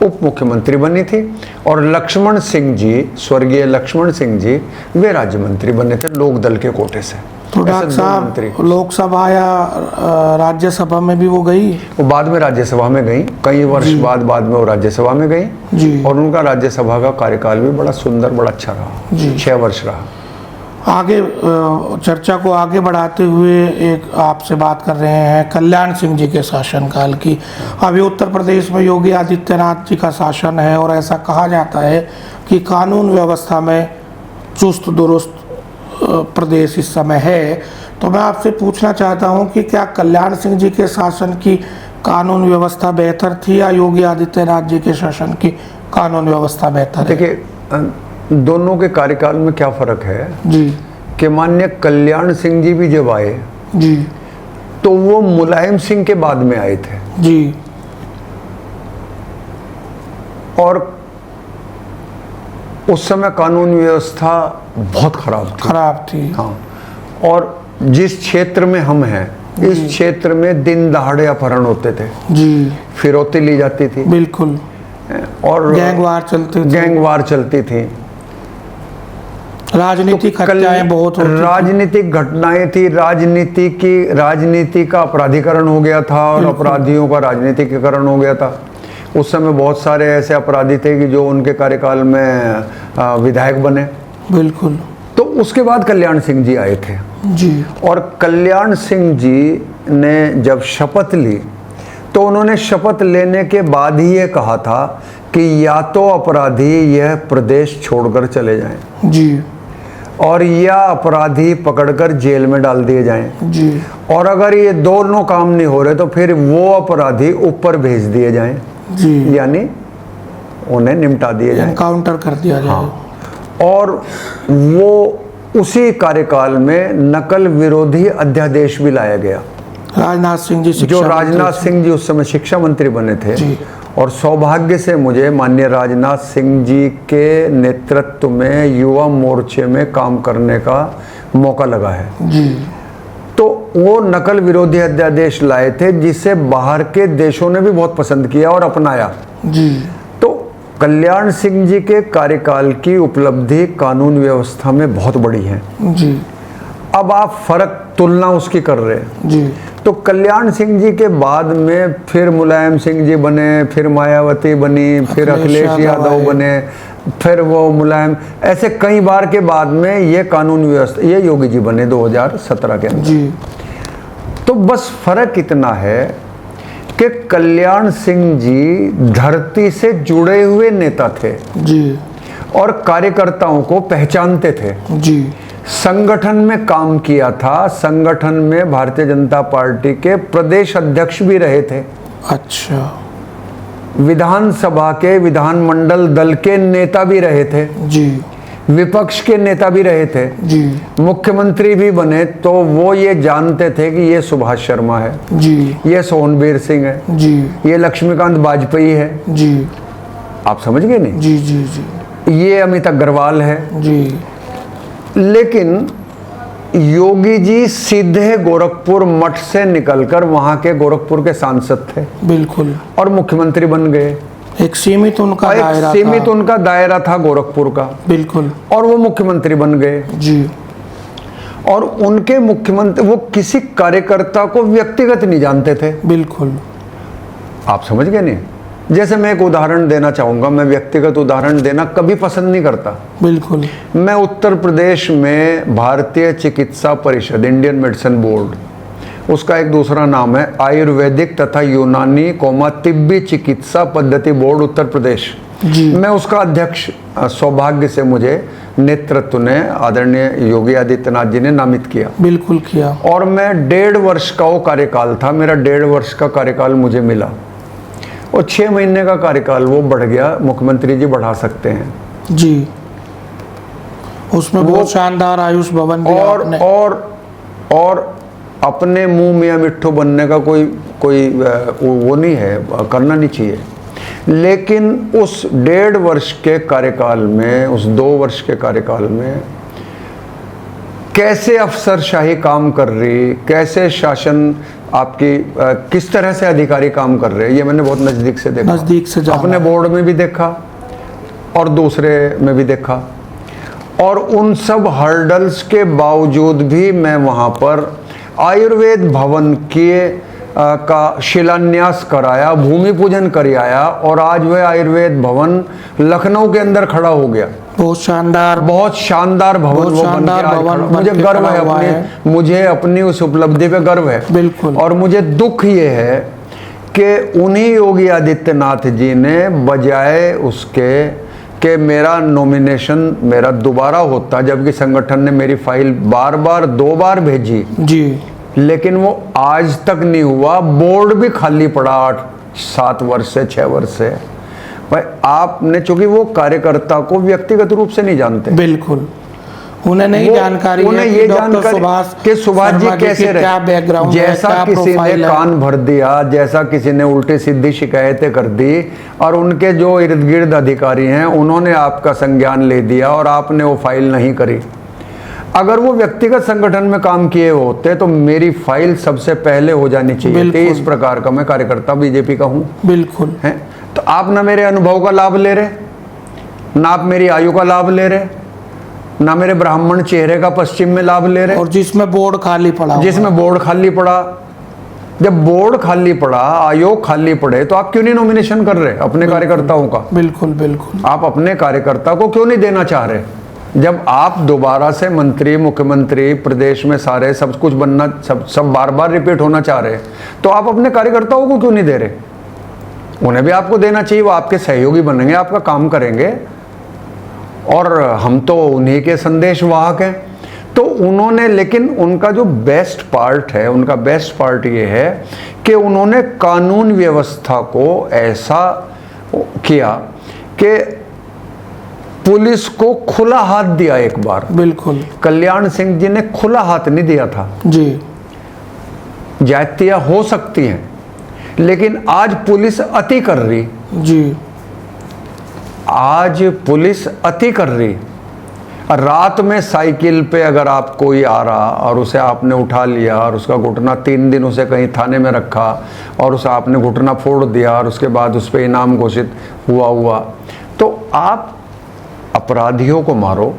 उप मुख्यमंत्री बनी थी और लक्ष्मण सिंह जी, स्वर्गीय लक्ष्मण सिंह जी, वे राज्य मंत्री बने थे लोक दल के कोटे से। तो डॉक्टर साहब लोकसभा या राज्यसभा में भी वो गई? वो बाद में राज्यसभा में गई, कई वर्ष बाद में वो राज्यसभा में गई जी। और उनका राज्यसभा का कार्यकाल भी बड़ा सुंदर, बड़ा अच्छा रहा जी। 6 वर्ष रहा। आगे चर्चा को आगे बढ़ाते हुए एक आपसे बात कर रहे हैं कल्याण सिंह जी के शासनकाल की। अभी उत्तर प्रदेश में योगी आदित्यनाथ जी का शासन है और ऐसा कहा जाता है कि कानून व्यवस्था में चुस्त दुरुस्त प्रदेश इस समय है। तो मैं आपसे पूछना चाहता हूं कि क्या कल्याण सिंह जी के शासन की कानून व्यवस्था बेहतर थी या योगी आदित्यनाथ जी के शासन की कानून व्यवस्था बेहतर है? देखिए दोनों के कार्यकाल में क्या फर्क है जी कि माननीय कल्याण सिंह जी भी जब आए जी तो वो मुलायम सिंह के बाद में आए थे जी। और उस समय कानून व्यवस्था बहुत खराब थी। हाँ, और जिस क्षेत्र में हम हैं इस क्षेत्र में दिन दहाड़े अपहरण होते थे जी, फिरौती ली जाती थी बिल्कुल, और गैंगवार चलती थी, राजनीतिक हत्याएं बहुत होती थी, राजनीतिक घटनाएं थी, राजनीति का अपराधीकरण हो गया था और अपराधियों का राजनीतिकरण हो गया था। उस समय बहुत सारे ऐसे अपराधी थे कि जो उनके कार्यकाल में विधायक बने। बिल्कुल। तो उसके बाद कल्याण सिंह जी आए थे जी। और कल्याण सिंह जी ने जब शपथ ली तो उन्होंने शपथ लेने के बाद ही ये कहा था कि या तो अपराधी यह प्रदेश छोड़कर चले जाएं जी, और या अपराधी पकड़कर जेल में डाल दिए जाएं जी, और अगर ये दोनों काम नहीं हो रहे तो फिर वो अपराधी ऊपर भेज दिए जाएं जी, यानी उन्हें निपटा दिया जाए, एनकाउंटर कर दिया जाए। और वो उसी कार्यकाल में नकल विरोधी अध्यादेश भी लाया गया। राजनाथ सिंह जी जो राजनाथ सिंह जी उस समय शिक्षा मंत्री बने थे, और सौभाग्य से मुझे माननीय राजनाथ सिंह जी के नेतृत्व में युवा मोर्चे में काम करने का मौका लगा है जी। तो वो नकल विरोधी अध्यादेश लाए थे, जिसे बाहर के देशों ने भी बहुत पसंद किया और अपनाया जी। तो कल्याण सिंह जी के कार्यकाल की उपलब्धि कानून व्यवस्था में बहुत बड़ी है जी। अब आप फर्क तुलना उसकी कर रहे हैं जी। तो कल्याण सिंह जी के बाद में फिर मुलायम सिंह जी बने, फिर मायावती बनी, फिर अखिलेश यादव बने, फिर वो मुलायम, ऐसे कई बार के बाद में ये कानून व्यवस्था, ये योगी जी बने 2017 के अंदर जी। तो बस फर्क इतना है कि कल्याण सिंह जी धरती से जुड़े हुए नेता थे जी। और कार्यकर्ताओं को पहचानते थे जी। संगठन में काम किया था, संगठन में भारतीय जनता पार्टी के प्रदेश अध्यक्ष भी रहे थे। अच्छा। विधानसभा के विधानमंडल दल के नेता भी रहे थे जी। विपक्ष के नेता भी रहे थे जी। मुख्यमंत्री भी बने तो वो ये जानते थे कि ये सुभाष शर्मा है जी। ये सोहनवीर सिंह है जी। ये लक्ष्मीकांत वाजपेयी है जी। आप समझ गए नहीं जी। जी। जी। ये अमित अग्रवाल है जी। लेकिन योगी जी सीधे गोरखपुर मठ से निकलकर वहां के गोरखपुर के सांसद थे बिल्कुल और मुख्यमंत्री बन गए एक सीमित उनका दायरा सीमित था। उनका दायरा था गोरखपुर का बिल्कुल और वो मुख्यमंत्री बन गए जी। और उनके मुख्यमंत्री वो किसी कार्यकर्ता को व्यक्तिगत नहीं जानते थे बिल्कुल आप समझ गए नहीं जैसे मैं एक उदाहरण देना चाहूंगा मैं व्यक्तिगत उदाहरण देना कभी पसंद नहीं करता बिल्कुल मैं उत्तर प्रदेश में भारतीय चिकित्सा परिषद इंडियन मेडिसिन बोर्ड उसका एक दूसरा नाम है आयुर्वेदिक तथा यूनानी तिब्बी चिकित्सा पद्धति बोर्ड उत्तर प्रदेश जी। मैं उसका अध्यक्ष सौभाग्य से मुझे नेतृत्व ने आदरणीय योगी आदित्यनाथ जी ने नामित किया बिल्कुल किया और मैं 1.5 वर्ष का वो कार्यकाल था मेरा 1.5 वर्ष का कार्यकाल मुझे मिला और 6 महीने का कार्यकाल वो बढ़ गया मुख्यमंत्री जी बढ़ा सकते हैं जी उसमें बहुत शानदार आयुष भवन भी आपने और अपने मुंह मियां मिट्ठू बनने का कोई वो नहीं है करना नहीं चाहिए लेकिन उस 1.5 वर्ष के कार्यकाल में उस 2 वर्ष के कार्यकाल में कैसे अफसरशाही काम कर रही कैसे शासन आपकी किस तरह से अधिकारी काम कर रहे हैं ये मैंने बहुत नज़दीक से देखा नज़दीक से अपने बोर्ड में भी देखा और दूसरे में भी देखा और उन सब हर्डल्स के बावजूद भी मैं वहाँ पर आयुर्वेद भवन का शिलान्यास कराया भूमि पूजन कराया और आज वह आयुर्वेद भवन लखनऊ के अंदर खड़ा हो गया बहुत शानदार भवन वो बन गया मुझे गर्व है मुझे अपनी उस उपलब्धि पे गर्व है बिल्कुल और मुझे दुख ये है कि उन्हीं योगी आदित्यनाथ जी ने बजाय उसके कि मेरा नॉमिनेशन मेरा दोबारा होता जबकि संगठन ने मेरी फाइल बार 2 बार भेजी जी लेकिन वो आज तक नहीं हुआ बोर्ड भी खाली पड़ा 7 वर्ष से 6 वर्ष से भाई आपने चूंकि वो कार्यकर्ता को व्यक्तिगत रूप से नहीं जानते बिल्कुल उन्हें नहीं जानकारी उन्हें ये जानकारी कि सुभाष जी कैसे रहे जैसा किसी ने कान भर दिया जैसा किसी ने उल्टी सीधी शिकायतें कर दी और उनके जो इर्द गिर्द अधिकारी हैं उन्होंने आपका संज्ञान ले दिया और आपने वो फाइल नहीं करी अगर वो व्यक्तिगत संगठन में काम किए होते तो मेरी फाइल सबसे पहले हो जानी चाहिए थी इस प्रकार का मैं कार्यकर्ता बीजेपी का हूँ बिल्कुल है तो आप ना मेरे अनुभव का लाभ ले रहे ना आप मेरी आयु का लाभ ले रहे ना मेरे ब्राह्मण चेहरे का पश्चिम में लाभ ले रहे और जिसमें बोर्ड खाली पड़ा जब बोर्ड खाली पड़ा आयोग खाली पड़े तो आप क्यों नहीं नॉमिनेशन कर रहे अपने कार्यकर्ताओं का बिल्कुल आप अपने कार्यकर्ता को क्यों नहीं देना चाह रहे जब आप दोबारा से मंत्री मुख्यमंत्री प्रदेश में सारे सब कुछ बनना सब बार रिपीट होना चाह रहे तो आप अपने कार्यकर्ताओं को क्यों नहीं दे रहे उन्हें भी आपको देना चाहिए वो आपके सहयोगी बनेंगे आपका काम करेंगे और हम तो उन्हीं के संदेश वाहक हैं तो उन्होंने लेकिन उनका जो बेस्ट पार्ट ये है कि उन्होंने कानून व्यवस्था को ऐसा किया कि पुलिस को खुला हाथ दिया एक बार। बिल्कुल। कल्याण सिंह जी ने खुला हाथ नहीं दिया था। जी। जातियां हो सकती हैं, लेकिन आज पुलिस अति कर रही। जी। आज पुलिस अति कर रही। रात में साइकिल पे अगर आप कोई आ रहा और उसे आपने उठा लिया और उसका घुटना 3 दिन उसे कहीं थाने में रखा और उसे आपने घुटना फोड़ दिया और उसके बाद उस पर इनाम घोषित हुआ, तो आप अपराधियों को मारो।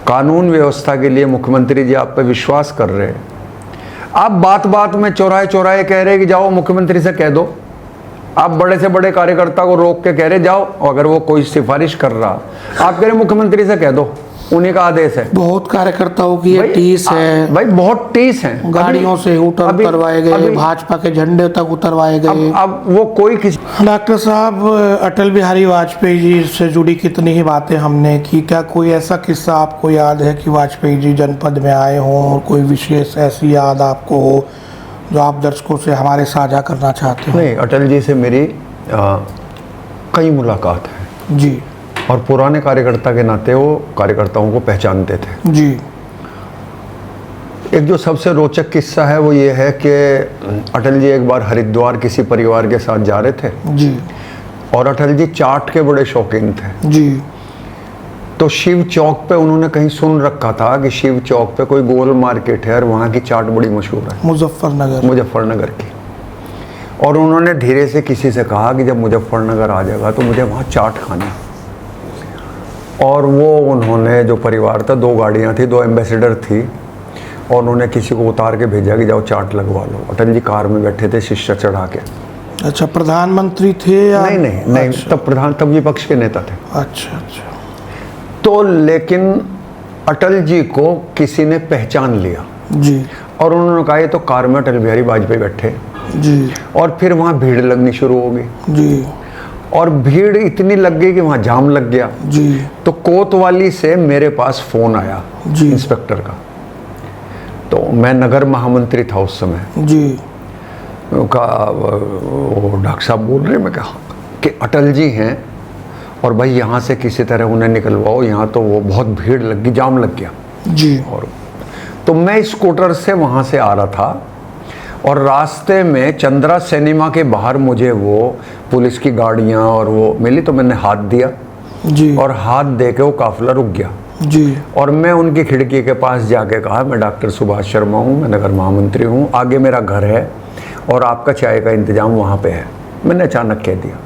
कानून व्यवस्था के लिए मुख्यमंत्री जी आप पे विश्वास कर रहे हैं। आप बात बात में चौराहे चौराहे कह रहे कि जाओ मुख्यमंत्री से कह दो। आप बड़े से बड़े कार्यकर्ता को रोक के कह रहे जाओ, अगर वो कोई सिफारिश कर रहा, आप कह रहे मुख्यमंत्री से कह दो, उन्हीं का आदेश है। बहुत कार्यकर्ताओं की ये टीस है भाई, बहुत टीस है। गाड़ियों से उतरवाए गए, भाजपा के झंडे तक उतरवाए गए। अब वो कोई किसी। डॉक्टर साहब, अटल बिहारी वाजपेयी जी से जुड़ी कितनी ही बातें हमने की, क्या कोई ऐसा किस्सा आपको याद है कि वाजपेयी जी जनपद में आए हों और कोई विशेष ऐसी याद आपको हो जो आप दर्शकों से हमारे साझा करना चाहते हैं? नहीं, अटल जी से मेरी कई मुलाकात है जी। और पुराने कार्यकर्ता के नाते वो कार्यकर्ताओं को पहचानते थे जी। एक जो सबसे रोचक किस्सा है वो ये है कि अटल जी एक बार हरिद्वार किसी परिवार के साथ जा रहे थे जी। और अटल जी चाट के बड़े शौकीन थे जी। तो शिव चौक पे उन्होंने कहीं सुन रखा था कि शिव चौक पे कोई गोल मार्केट है और वहाँ की चाट बड़ी मशहूर है, मुजफ्फरनगर की। और उन्होंने धीरे से किसी से कहा कि जब मुजफ्फरनगर आ जाएगा तो मुझे वहाँ चाट खानी। और वो उन्होंने, जो परिवार था, 2 गाड़ियाँ थी, 2 एम्बेसडर थी, और उन्होंने किसी को उतार के भेजा कि जाओ चाट लगवा लो। अटल जी कार में बैठे थे शीशा चढ़ा के। अच्छा, प्रधानमंत्री थे या? नहीं, अच्छा। तब विपक्ष के नेता थे। अच्छा। तो लेकिन अटल जी को किसी ने पहचान लिया जी। और उन्होंने कहा ये तो कार में अटल बिहारी वाजपेयी बैठे जी। और फिर वहाँ भीड़ लगनी शुरू हो गई जी। और भीड़ इतनी लग गई कि वहाँ जाम लग गया जी। तो कोतवाली से मेरे पास फोन आया जी। इंस्पेक्टर का। तो मैं नगर महामंत्री था उस समय जी। कहा वो डॉक्टर साहब बोल रहे, मैं कहा कि अटल जी हैं और भाई यहाँ से किसी तरह उन्हें निकलवाओ, यहाँ तो वो बहुत भीड़ लग गई, जाम लग गया जी। और तो मैं स्कूटर से वहाँ से आ रहा था और रास्ते में चंद्रा सिनेमा के बाहर मुझे वो पुलिस की गाड़ियाँ और वो मिली, तो मैंने हाथ दिया जी। और हाथ दे के वो काफिला रुक गया जी। और मैं उनकी खिड़की के पास जाके कहा, मैं डॉक्टर सुभाष शर्मा हूँ, मैं नगर महामंत्री हूँ, आगे मेरा घर है और आपका चाय का इंतजाम वहाँ पे है। मैंने अचानक कह दिया।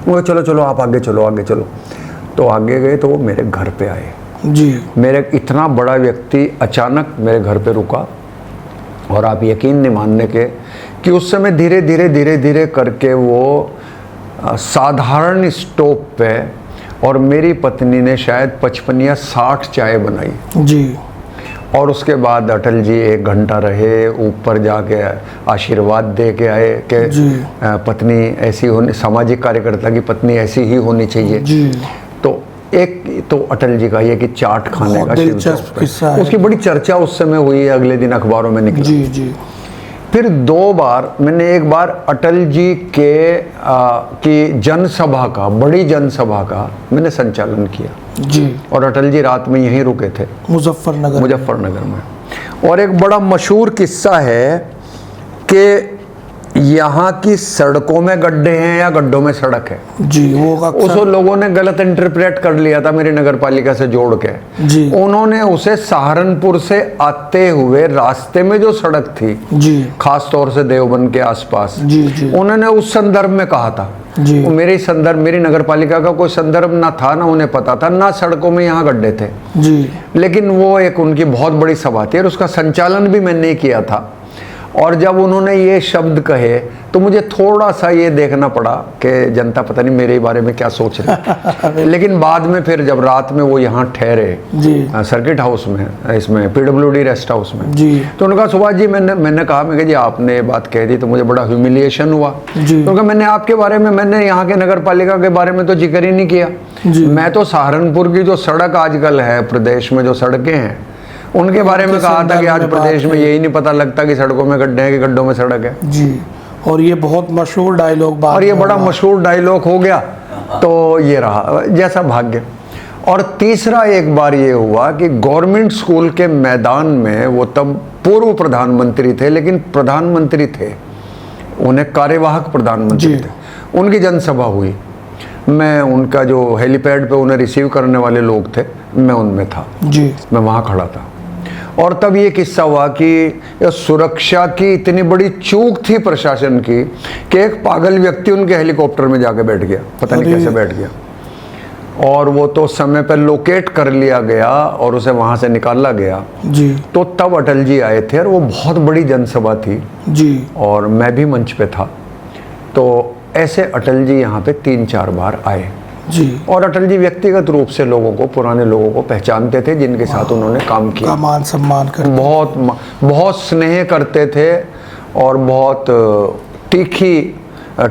वो चलो चलो आप आगे चलो। तो आगे गए तो वो मेरे घर पे आए जी। मेरे इतना बड़ा व्यक्ति अचानक मेरे घर पे रुका और आप यकीन नहीं मानने के कि उस समय धीरे धीरे करके वो साधारण स्टोव पे और मेरी पत्नी ने शायद 55 या 60 चाय बनाई जी। और उसके बाद अटल जी 1 घंटा रहे, ऊपर जाके आशीर्वाद दे के आए कि पत्नी ऐसी होनी, सामाजिक कार्यकर्ता की पत्नी ऐसी ही होनी चाहिए जी। तो अटल जी का ये कि चाट खाने का दिलचस्प किस्सा है। उसकी बड़ी चर्चा उस समय हुई है, अगले दिन अखबारों में निकला जी जी। फिर 2 बार मैंने, एक बार अटल जी की जनसभा का, बड़ी जनसभा का मैंने संचालन किया जी। और अटल जी रात में यहीं रुके थे मुजफ्फरनगर में। और एक बड़ा मशहूर किस्सा है कि यहाँ की सड़कों में गड्ढे हैं या गड्ढों में सड़क है जी। वो उस लोगों ने गलत इंटरप्रेट कर लिया था मेरी नगर पालिका से जोड़ के जी। उन्होंने उसे सहारनपुर से आते हुए रास्ते में जो सड़क थी जी, खास तौर से देवबंद के आसपास जी जी, उन्होंने उस संदर्भ में कहा था जी। मेरी नगर पालिका का कोई संदर्भ ना था, ना उन्हें पता था, ना सड़कों में यहाँ गड्ढे थे जी। लेकिन वो एक उनकी बहुत बड़ी सभा थी और उसका संचालन भी मैंने किया था। और जब उन्होंने ये शब्द कहे तो मुझे थोड़ा सा ये देखना पड़ा कि जनता पता नहीं मेरे बारे में क्या सोच रही लेकिन बाद में फिर जब रात में वो यहाँ ठहरे सर्किट हाउस में, इसमें PWD रेस्ट हाउस में जी, तो उन्होंने कहा सुभाष जी, मैंने कहा जी आपने ये बात कह दी तो मुझे बड़ा ह्यूमिलिएशन हुआ क्योंकि मैंने आपके बारे में, मैंने यहाँ के नगर पालिका के बारे में तो जिक्र ही नहीं किया। मैं तो सहारनपुर की जो सड़क आजकल है प्रदेश में, जो सड़कें हैं उनके बारे में कहा था कि आज प्रदेश में यही नहीं पता लगता कि सड़कों में गड्ढे हैं कि गड्ढों में सड़क है जी। और ये बहुत मशहूर डायलॉग और ये बड़ा मशहूर डायलॉग हो गया तो ये रहा जैसा भाग्य। और तीसरा एक बार ये हुआ कि गवर्नमेंट स्कूल के मैदान में, वो तब पूर्व प्रधानमंत्री थे लेकिन प्रधानमंत्री थे, उन्हें कार्यवाहक प्रधानमंत्री थे, उनकी जनसभा हुई। मैं उनका जो हेलीपैड पे उन्हें रिसीव करने वाले लोग थे, मैं उनमें था जी। मैं वहाँ खड़ा था। और तब ये किस्सा हुआ कि सुरक्षा की इतनी बड़ी चूक थी प्रशासन की कि एक पागल व्यक्ति उनके हेलीकॉप्टर में जाके बैठ गया, पता नहीं कैसे बैठ गया। और वो तो समय पर लोकेट कर लिया गया और उसे वहाँ से निकाला गया जी। तो तब अटल जी आए थे और वो बहुत बड़ी जनसभा थी जी। और मैं भी मंच पे था। तो ऐसे अटल जी यहाँ पे 3-4 बार आए जी। और अटल जी व्यक्तिगत रूप से लोगों को, पुराने लोगों को पहचानते थे जिनके साथ उन्होंने काम किया, का मान सम्मान करते, बहुत स्नेह करते थे और बहुत तीखी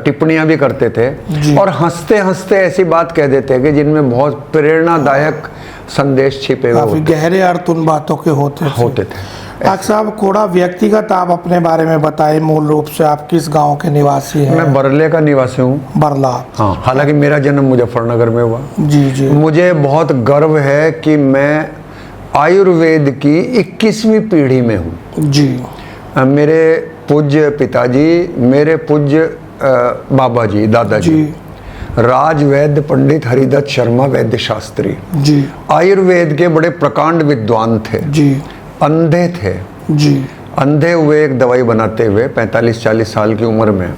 टिप्पणियां भी करते थे और हंसते हंसते ऐसी बात कह देते कि जिनमें बहुत प्रेरणादायक संदेश छिपे हुए काफी गहरे अर्थ उन बातों के होते थे। डॉक्टर साहब, थोड़ा व्यक्तिगत आप अपने बारे में बताएं। मूल रूप से आप किस गांव के निवासी हैं? मैं बरले का निवासी हूँ। बरला। हाँ, हालांकि मेरा जन्म मुजफ्फरनगर में हुआ। जी जी। मुझे बहुत गर्व है कि मैं आयुर्वेद की 21वीं पीढ़ी में हूँ। जी। मेरे पूज्य पिताजी, मेरे पूज्य बाबा जी, दादाजी राज वैद्य पंडित हरिदत्त शर्मा वैद्य शास्त्री जी आयुर्वेद के बड़े प्रकांड विद्वान थे जी। अंधे थे जी। अंधे हुए एक दवाई बनाते हुए 45-40 साल की उम्र में,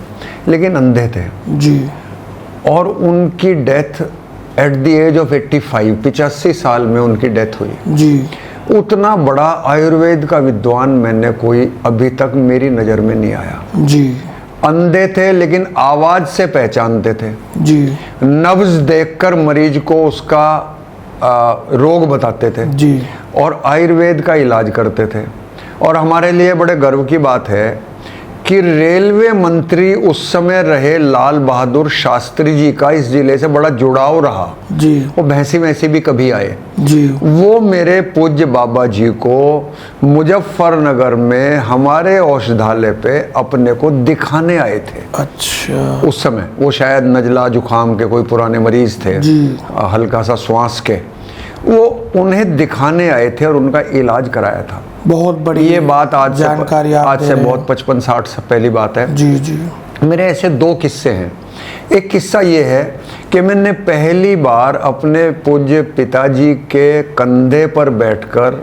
लेकिन अंधे थे जी। और उनकी death at the age of 85 साल में उनकी डेथ हुई जी। उतना बड़ा आयुर्वेद का विद्वान मैंने कोई अभी तक मेरी नज़र में नहीं आया जी। अंधे थे लेकिन आवाज से पहचानते थे जी। नब्ज देखकर मरीज को उसका रोग बताते थे जी। और आयुर्वेद का इलाज करते थे। और हमारे लिए बड़े गर्व की बात है कि रेलवे मंत्री उस समय रहे लाल बहादुर शास्त्री जी का इस जिले से बड़ा जुड़ाव रहा जी। वो भैंसी वैसी भी कभी आए जी। वो मेरे पूज्य बाबा जी को मुजफ्फरनगर में हमारे औषधालय पे अपने को दिखाने आए थे। अच्छा। उस समय वो शायद नजला जुखाम के कोई पुराने मरीज थे जी। हल्का सा श्वास के, वो उन्हें दिखाने आए थे और उनका इलाज कराया था। बहुत बड़ी ये बात आज जानकारी आज से बहुत 55-60 से पहली बात है। जी जी। मेरे ऐसे 2 किस्से हैं। एक किस्सा ये है कि मैंने पहली बार अपने पूज्य पिताजी के कंधे पर बैठकर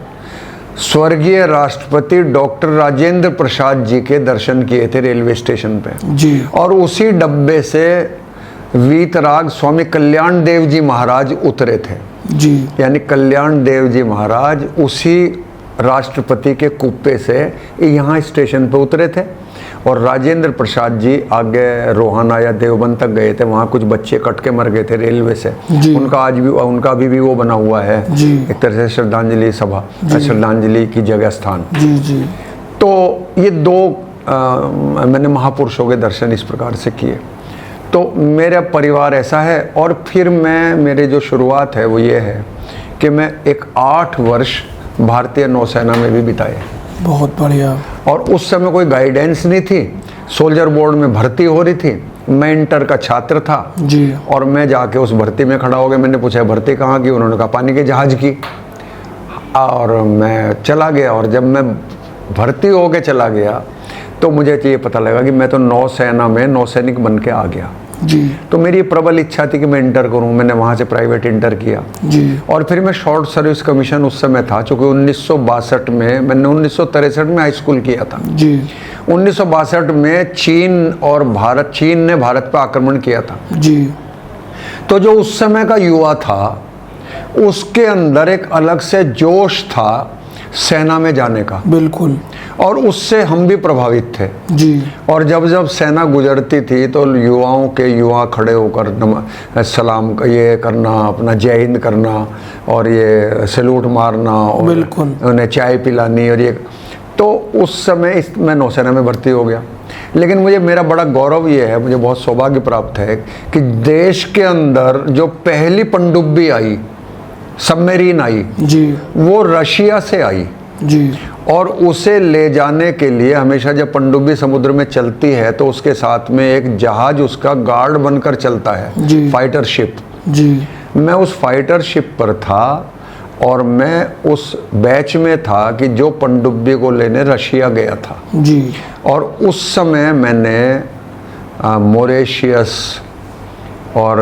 स्वर्गीय राष्ट्रपति डॉक्टर राजेंद्र प्रसाद जी के दर्शन किए थे रेलवे स्टेशन पे जी। और उसी डब्बे से वीतराग स्वामी कल्याण देव जी महाराज उतरे थे जी। यानी कल्याण देव जी महाराज उसी राष्ट्रपति के कुप्पे से यहाँ स्टेशन पे उतरे थे और राजेंद्र प्रसाद जी आगे रोहाना या देवबंद तक गए थे। वहाँ कुछ बच्चे कट के मर गए थे रेलवे से, उनका अभी भी वो बना हुआ है एक तरह से श्रद्धांजलि सभा, श्रद्धांजलि की जगह स्थान। जी जी। तो ये 2 मैंने महापुरुषों के दर्शन इस प्रकार से किए। तो मेरा परिवार ऐसा है और फिर मेरे जो शुरुआत है वो ये है कि मैं एक 8 वर्ष भारतीय नौसेना में भी बिताए। बहुत बढ़िया। और उस समय कोई गाइडेंस नहीं थी, सोल्जर बोर्ड में भर्ती हो रही थी, मैं इंटर का छात्र था जी। और मैं जाके उस भर्ती में खड़ा हो गया। मैंने पूछा भर्ती कहाँ की, उन्होंने कहा पानी के जहाज की। और मैं चला गया और जब मैं भर्ती हो के चला गया तो मुझे ये पता लगा कि मैं तो नौसेना में नौसैनिक बन के आ गया जी। तो मेरी प्रबल इच्छा थी कि मैं इंटर करूं। मैंने वहाँ से प्राइवेट इंटर किया जी। और फिर मैं शॉर्ट सर्विस कमीशन उस समय था, चूँकि 1962 में, मैंने 1963 में हाई स्कूल किया था जी। 1962 में चीन ने भारत पर आक्रमण किया था जी। तो जो उस समय का युवा था उसके अंदर एक अलग से जोश था सेना में जाने का। बिल्कुल। और उससे हम भी प्रभावित थे जी। और जब सेना गुजरती थी तो युवा खड़े होकर सलाम ये करना, अपना जय हिंद करना और ये सैल्यूट मारना और बिल्कुल उन्हें चाय पिलानी। और ये तो उस समय मैं नौसेना में भर्ती हो गया। लेकिन मेरा बड़ा गौरव ये है, मुझे बहुत सौभाग्य प्राप्त है कि देश के अंदर जो पहली पनडुब्बी आई, सबमरीन आई जी, वो रशिया से आई। जी। और उसे ले जाने के लिए हमेशा जब पनडुब्बी समुद्र में चलती है तो उसके साथ में एक जहाज उसका गार्ड बनकर चलता है, जी। Fighter ship. जी। मैं उस फाइटर शिप पर था और मैं उस बैच में था कि जो पनडुब्बी को लेने रशिया गया था। जी। और उस समय मैंने मॉरिशस और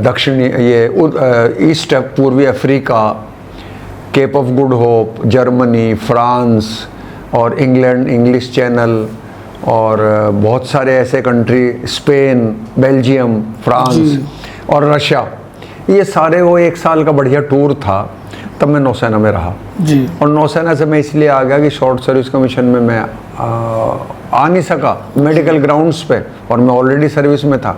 दक्षिणी ईस्ट पूर्वी Africa, cape of good hope, Germany, France और इंग्लैंड, इंग्लिश चैनल और बहुत सारे ऐसे कंट्री, स्पेन, बेल्जियम, फ्रांस और रशिया, ये सारे वो 1 साल का बढ़िया टूर था। तब मैं नौसेना में रहा जी। और नौसेना से मैं इसलिए आ गया कि शॉर्ट सर्विस कमीशन में मैं आ नहीं सका मेडिकल ग्राउंड्स पे, और मैं ऑलरेडी सर्विस में था।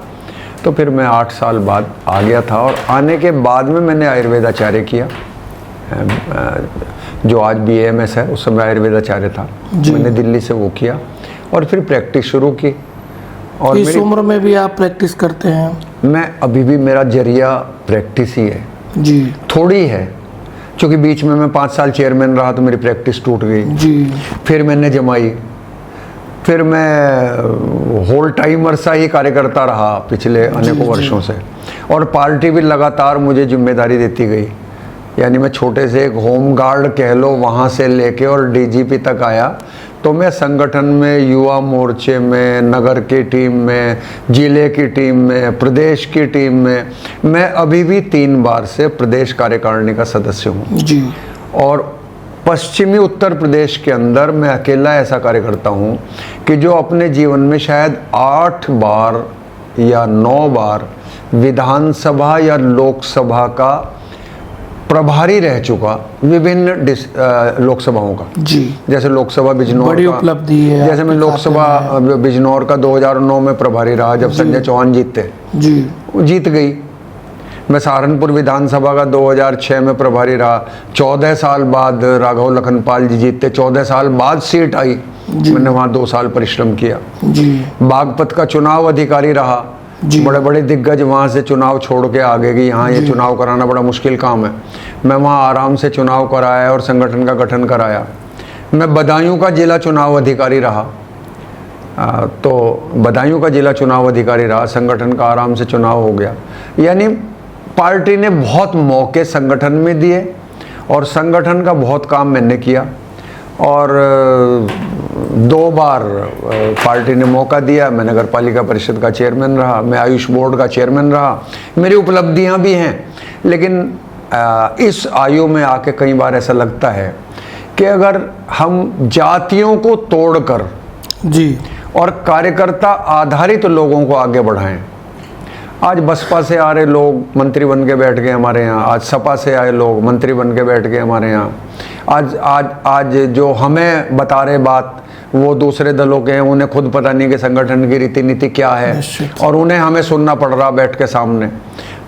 तो फिर मैं 8 साल बाद आ गया था और आने के बाद में मैंने आयुर्वेदाचार्य किया, जो आज BAMS है, उस समय आयुर्वेदाचार्य था। मैंने दिल्ली से वो किया और फिर प्रैक्टिस शुरू की। और इस उम्र में भी आप प्रैक्टिस करते हैं? मैं अभी भी, मेरा जरिया प्रैक्टिस ही है। जी। थोड़ी है क्योंकि बीच में मैं 5 साल चेयरमैन रहा तो मेरी प्रैक्टिस टूट गई। जी। फिर मैंने जमाई, फिर मैं होल टाइमर सा ही कार्यकर्ता रहा पिछले अनेकों वर्षों से, और पार्टी भी लगातार मुझे जिम्मेदारी देती गई। यानी मैं छोटे से एक होम गार्ड कह लो, वहाँ से लेके और DGP तक आया। तो मैं संगठन में, युवा मोर्चे में, नगर की टीम में, जिले की टीम में, प्रदेश की टीम में, मैं अभी भी 3 बार से प्रदेश कार्यकारिणी का सदस्य हूँ। जी। और पश्चिमी उत्तर प्रदेश के अंदर मैं अकेला ऐसा कार्यकर्ता हूँ कि जो अपने जीवन में शायद 8 बार या 9 बार विधानसभा या लोकसभा का प्रभारी रह चुका, विभिन्न लोकसभाओं का। जी। जैसे लोकसभा बिजनौर बड़ी का, उपलब्धि है। जैसे मैं लोकसभा बिजनौर का 2009 में प्रभारी रहा, जब संजय चौहान जीते। जी। जीत गई। मैं सहारनपुर विधानसभा का 2006 में प्रभारी रहा। 14 साल बाद राघव लखनपाल जी जीते, 14 साल बाद सीट आई। मैंने वहाँ 2 साल परिश्रम किया। जी। बागपत का चुनाव अधिकारी रहा। बड़े बड़े दिग्गज वहाँ से चुनाव छोड़ के आ गए कि यहाँ ये चुनाव कराना बड़ा मुश्किल काम है। मैं वहाँ आराम से चुनाव कराया और संगठन का गठन कराया। मैं बदायूं का जिला चुनाव अधिकारी रहा, तो बदायूं का जिला चुनाव अधिकारी रहा, संगठन का आराम से चुनाव हो गया। यानी पार्टी ने बहुत मौके संगठन में दिए और संगठन का बहुत काम मैंने किया। और 2 बार पार्टी ने मौका दिया, मैं नगर पालिका परिषद का चेयरमैन रहा, मैं आयुष बोर्ड का चेयरमैन रहा। मेरी उपलब्धियां भी हैं, लेकिन इस आयु में आके कई बार ऐसा लगता है कि अगर हम जातियों को तोड़कर जी और कार्यकर्ता आधारित लोगों को आगे बढ़ाएं। आज बसपा से आ रहे लोग मंत्री बन के बैठ गए हमारे यहाँ, आज सपा से आए लोग मंत्री बन के बैठ गए हमारे यहाँ। आज जो हमें बता रहे बात वो दूसरे दलों के हैं, उन्हें खुद पता नहीं कि संगठन की रीति नीति क्या है, और उन्हें हमें सुनना पड़ रहा बैठ के सामने।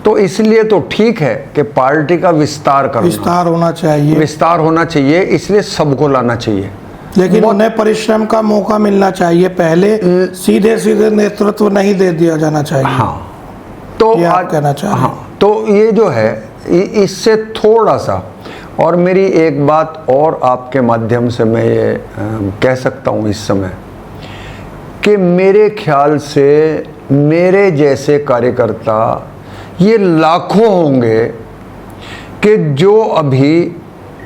तो इसलिए तो ठीक है कि पार्टी का विस्तार होना चाहिए, विस्तार होना चाहिए, इसलिए सबको लाना चाहिए, लेकिन उन्हें परिश्रम का मौका मिलना चाहिए। पहले सीधे सीधे नेतृत्व नहीं दे दिया जाना चाहिए। हाँ, तो आज कहना चाहिए। हाँ, तो ये जो है इससे थोड़ा सा, और मेरी एक बात और आपके माध्यम से मैं ये कह सकता हूँ इस समय कि मेरे ख्याल से मेरे जैसे कार्यकर्ता ये लाखों होंगे कि जो अभी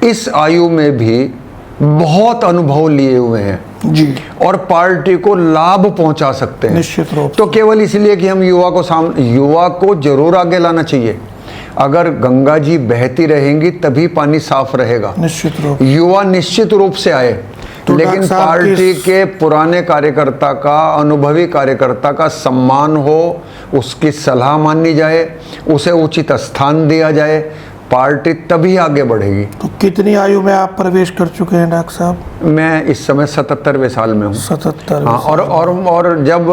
इस आयु में भी बहुत अनुभव लिए हुए हैं जी, और पार्टी को लाभ पहुंचा सकते हैं। निश्चित रूप से। तो केवल इसलिए कि हम युवा को जरूर आगे लाना चाहिए। अगर गंगा जी बहती रहेंगी तभी पानी साफ रहेगा। निश्चित रूप, युवा निश्चित रूप से आए, तो लेकिन पार्टी के पुराने कार्यकर्ता का, अनुभवी कार्यकर्ता का सम्मान हो, उसकी सलाह मानी जाए, उसे उचित स्थान दिया जाए, पार्टी तभी आगे बढ़ेगी। तो कितनी आयु में आप प्रवेश कर चुके हैं डॉक्टर साहब? मैं इस समय 77वें साल में हूँ। 77। हाँ, और जब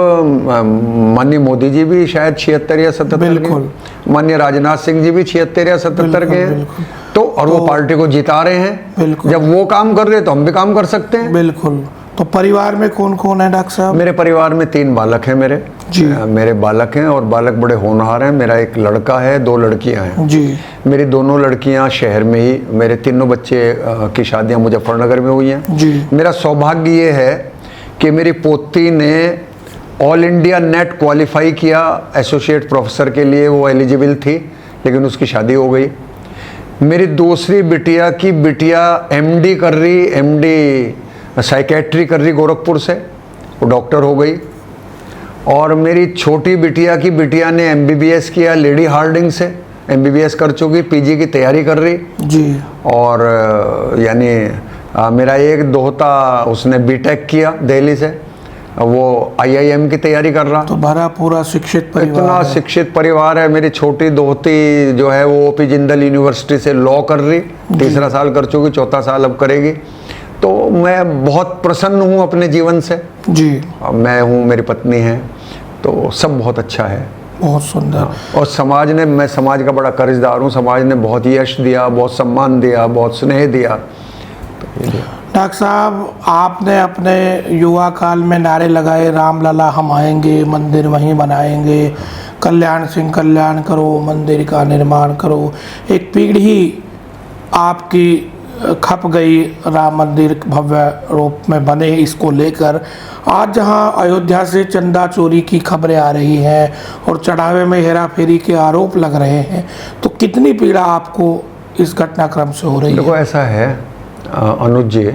माननीय मोदी जी भी शायद 76 या 77 के, माननीय राजनाथ सिंह जी भी 76 या 77 के हैं, तो और वो पार्टी को जिता रहे हैं। जब वो काम कर रहे हैं तो हम भी काम कर सकते हैं। बिल्कुल। तो परिवार में कौन कौन है डॉक्टर साहब? मेरे परिवार में 3 बालक हैं मेरे। जी। मेरे बालक हैं और बालक बड़े होनहार हैं। मेरा एक लड़का है, 2 लड़कियां हैं। जी। मेरी दोनों लड़कियां शहर में ही, मेरे तीनों बच्चे की शादियां मुजफ्फरनगर में हुई हैं। जी। मेरा सौभाग्य ये है कि मेरी पोती ने ऑल इंडिया नेट क्वालिफाई किया एसोसिएट प्रोफेसर के लिए, वो एलिजिबल थी, लेकिन उसकी शादी हो गई। मेरी दूसरी बिटिया की बिटिया एमडी कर रही, एमडी साइकेट्री कर रही गोरखपुर से, वो डॉक्टर हो गई। और मेरी छोटी बिटिया की बिटिया ने एमबीबीएस किया लेडी हार्डिंग से, एमबीबीएस कर चुकी, पीजी की तैयारी कर रही। जी। और यानी मेरा एक दोहता उसने बीटेक किया दिल्ली से, वो आईआईएम की तैयारी कर रहा। तो भरा पूरा शिक्षित परिवार इतना है। शिक्षित परिवार है। मेरी छोटी दोहती जो है वो ओपी जिंदल यूनिवर्सिटी से लॉ कर रही, तीसरा साल कर चुकी, चौथा साल अब करेगी। तो मैं बहुत प्रसन्न हूँ अपने जीवन से। जी। मैं हूँ, मेरी पत्नी है, तो सब बहुत अच्छा है। बहुत सुंदर। और समाज ने, मैं समाज का बड़ा कर्जदार हूँ। समाज ने बहुत यश दिया, बहुत सम्मान दिया, बहुत स्नेह दिया। तो ये डॉक्टर साहब, आपने अपने युवा काल में नारे लगाए, रामलला हम आएंगे, मंदिर वहीं बनाएंगे, कल्याण सिंह कल्याण करो, मंदिर का निर्माण करो। एक पीढ़ी आपकी खप गई राम मंदिर भव्य रूप में बने इसको लेकर। आज जहां अयोध्या से चंदा चोरी की खबरें आ रही हैं और चढ़ावे में हेरा फेरी के आरोप लग रहे हैं, तो कितनी पीड़ा आपको इस घटनाक्रम से हो रही है? देखो, ऐसा है अनुज जी,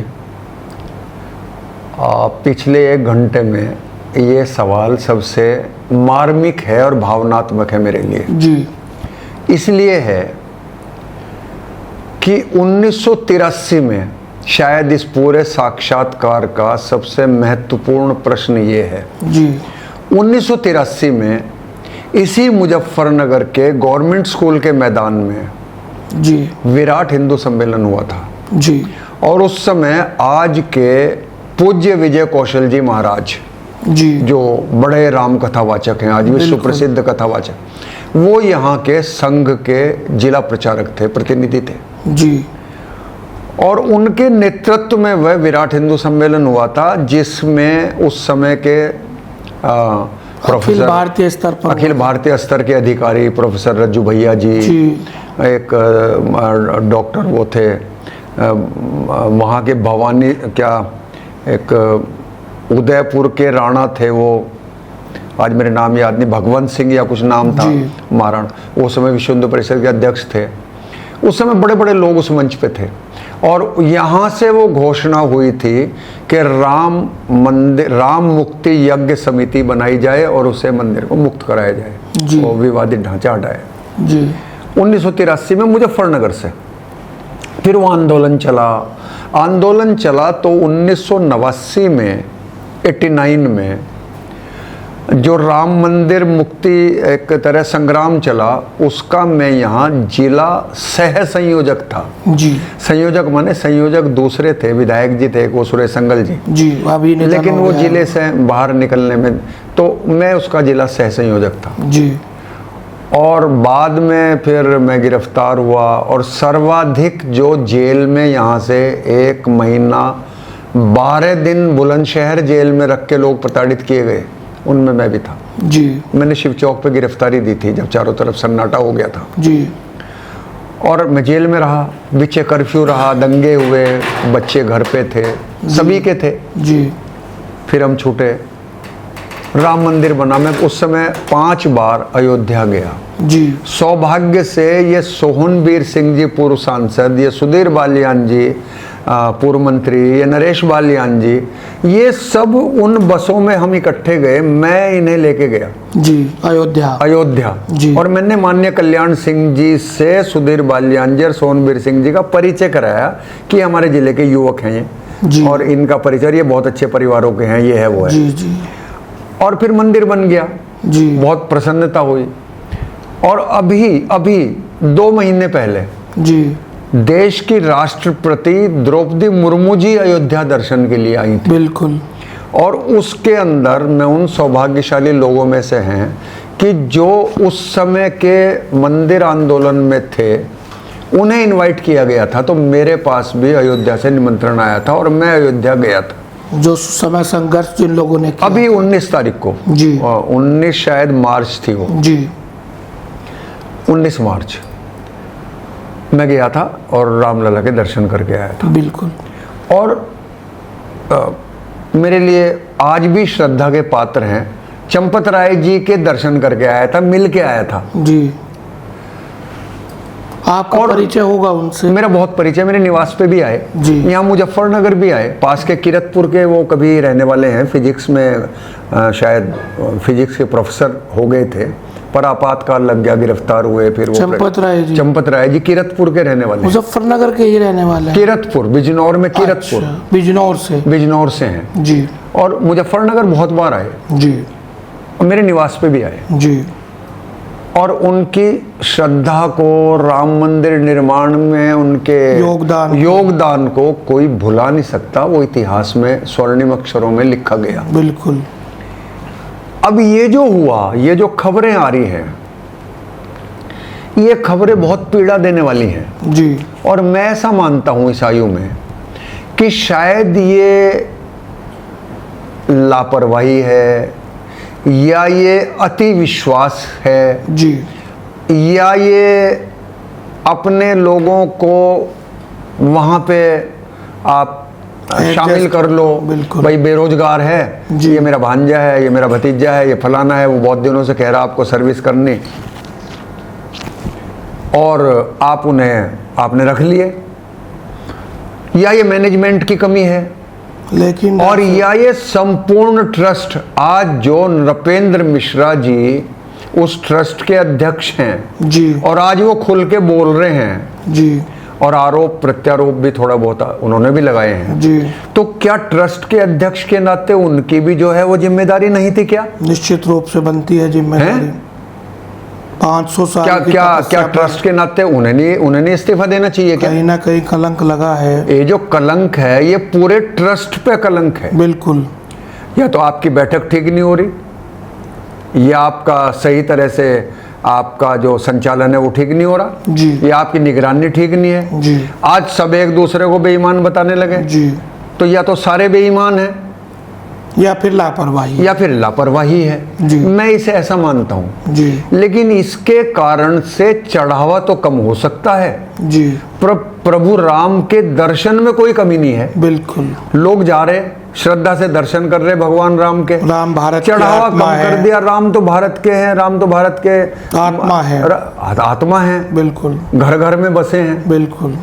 पिछले 1 घंटे में ये सवाल सबसे मार्मिक है और भावनात्मक है मेरे लिए। जी। इसलिए है कि 1983 में शायद इस पूरे साक्षात्कार का सबसे महत्वपूर्ण प्रश्न ये है। जी। 1983 में इसी मुजफ्फरनगर के गवर्नमेंट स्कूल के मैदान में जी। विराट हिंदू सम्मेलन हुआ था। जी। और उस समय आज के पूज्य विजय कौशल जी महाराज, जी। जो बड़े राम कथावाचक हैं, आज विश्व प्रसिद्ध कथावाचक, वो यहाँ के संघ के जिला प्रचारक थे, प्रतिनिधि थे। जी। और उनके नेतृत्व में वह विराट हिंदू सम्मेलन हुआ था, जिसमें उस समय के अखिल भारतीय स्तर पर, अखिल भारतीय स्तर के अधिकारी प्रोफेसर रज्जू भैया जी, एक डॉक्टर वो थे, वहाँ के भवानी, क्या एक उदयपुर के राणा थे, वो आज मेरे नाम याद नहीं, भगवंत सिंह या कुछ नाम था, महाराणा, वो समय विश्व हिंदू परिषद के अध्यक्ष थे। उस समय बड़े बड़े लोग उस मंच पे थे। और यहाँ से वो घोषणा हुई थी कि राम मंदिर, राम मुक्ति यज्ञ समिति बनाई जाए और उसे मंदिर को मुक्त कराया जाए, वो विवादित ढांचा हटाए। जी। 1983 में मुजफ्फरनगर से फिर वो आंदोलन चला तो 1989 में 89 में जो राम मंदिर मुक्ति एक तरह संग्राम चला, उसका मैं यहाँ जिला सह संयोजक था। जी। संयोजक माने संयोजक दूसरे थे, विधायक जी थे, वो सुरेश संगल जी। जी। अभी लेकिन वो जिले से बाहर निकलने में, तो मैं उसका जिला सह संयोजक था। जी। और बाद में फिर मैं गिरफ्तार हुआ और सर्वाधिक जो जेल में यहाँ से 1 महीना 12 दिन बुलंदशहर जेल में रख के लोग प्रताड़ित किए गए, उनमें मैं भी था। जी। मैंने शिव चौक पे गिरफ्तारी दी थी जब चारों तरफ सन्नाटा हो गया था। जी। और मैं जेल में रहा, बीचे कर्फ्यू रहा, दंगे हुए, बच्चे घर पे थे, सभी के थे। जी। फिर हम छूटे, राम मंदिर बना। मैं उस समय 5 बार अयोध्या गया। जी। सौभाग्य से ये सोहनवीर सिंह जी पूर्व सांसद, ये सुधीर बालियान जी पूर्व मंत्री, ये नरेश बालियान जी, ये सब उन बसों में हम इकट्ठे गए, मैं इन्हें लेके गया। जी। अयोध्या। जी। और मैंने माननीय कल्याण सिंह जी से सुधीर बालियान जी और सोहनवीर सिंह जी का परिचय कराया कि हमारे जिले के युवक हैं ये, जी। और इनका परिचय, ये बहुत अच्छे परिवारों के हैं, ये है वो है। जी। जी। और फिर मंदिर बन गया। जी। बहुत प्रसन्नता हुई। और अभी 2 महीने पहले जी। देश की राष्ट्रपति द्रौपदी मुर्मू जी अयोध्या दर्शन के लिए आई थी। बिल्कुल। और उसके अंदर मैं उन सौभाग्यशाली लोगों में से हैं कि जो उस समय के मंदिर आंदोलन में थे, उन्हें इनवाइट किया गया था। तो मेरे पास भी अयोध्या से निमंत्रण आया था और मैं अयोध्या गया था। जो समय संघर्ष जिन लोगों ने किया। अभी 19 तारीख को जी 19 शायद मार्च थी वो, जी 19 मार्च मैं गया था और रामलला के दर्शन करके आया था। बिल्कुल। और मेरे लिए आज भी श्रद्धा के पात्र हैं, चंपत राय जी के दर्शन करके आया था, मिल के आया था। जी आपका और परिचय होगा उनसे? मेरा बहुत परिचय, मेरे निवास पे भी आए, जी। यहाँ मुजफ्फरनगर भी आए, पास के किरतपुर के वो कभी रहने वाले हैं, फिजिक्स में शायद फिजिक्स के प्रोफेसर हो गए थे, पर आपातकाल लग गया, गिरफ्तार हुए, फिर वो चंपत राय जी किरतपुर के रहने वाले हैं। मुजफ्फरनगर के ही रहने वाले हैं? किरतपुर, बिजनौर में किरतपुर। अच्छा, बिजनौर से हैं जी। और मुजफ्फरनगर बहुत बार आए जी और मेरे निवास पे भी आए जी। और उनकी श्रद्धा को, राम मंदिर निर्माण में उनके योगदान को कोई भुला नहीं सकता। वो इतिहास में स्वर्णिम अक्षरों में लिखा गया। बिल्कुल। अब ये जो हुआ, ये जो खबरें आ रही हैं, ये खबरें बहुत पीड़ा देने वाली हैं जी। और मैं ऐसा मानता हूं इस आयु में कि शायद ये लापरवाही है, या ये अति विश्वास है जी, या ये अपने लोगों को वहां पे आप शामिल कर लो। भाई बेरोजगार है, ये मेरा भांजा है, ये मेरा भतीजा है, ये फलाना है, वो बहुत दिनों से कह रहा आपको सर्विस करनी, और आपने रख लिए, या ये मैनेजमेंट की कमी है, लेकिन और या ये संपूर्ण ट्रस्ट, आज जो नृपेंद्र मिश्रा जी उस ट्रस्ट के अध्यक्ष हैं जी, और आज वो खुल के बोल रहे हैं जी, और आरोप प्रत्यारोप भी थोड़ा बहुत उन्होंने भी लगाए हैं जी, तो क्या ट्रस्ट के अध्यक्ष के नाते उनकी भी जो है वो जिम्मेदारी नहीं थी क्या? निश्चित रूप से बनती है जिम्मेदारी। 500 साल क्या ट्रस्ट के नाते उन्हें नहीं इस्तीफा देना चाहिए क्या? कहीं ना कहीं कलंक लगा है। ये जो कलंक है ये पूरे ट्रस्ट पे कलंक है। बिल्कुल। या तो आपकी बैठक ठीक नहीं हो रही, या आपका सही तरह से आपका जो संचालन है वो ठीक नहीं हो रहा जी, या आपकी निगरानी ठीक नहीं है जी। आज सब एक दूसरे को बेईमान बताने लगे जी, तो या तो सारे बेईमान हैं या फिर लापरवाही है जी। मैं इसे ऐसा मानता हूं जी। लेकिन इसके कारण से चढ़ावा तो कम हो सकता है जी। प्रभु राम के दर्शन में कोई कमी नहीं है। बिल्कुल। लोग जा रहे श्रद्धा से दर्शन कर रहे भगवान राम के, राम भारत चढ़ावा कम कर दिया, राम तो भारत के हैं, राम तो भारत के आत्मा है। बिल्कुल। घर घर में बसे हैं। बिल्कुल।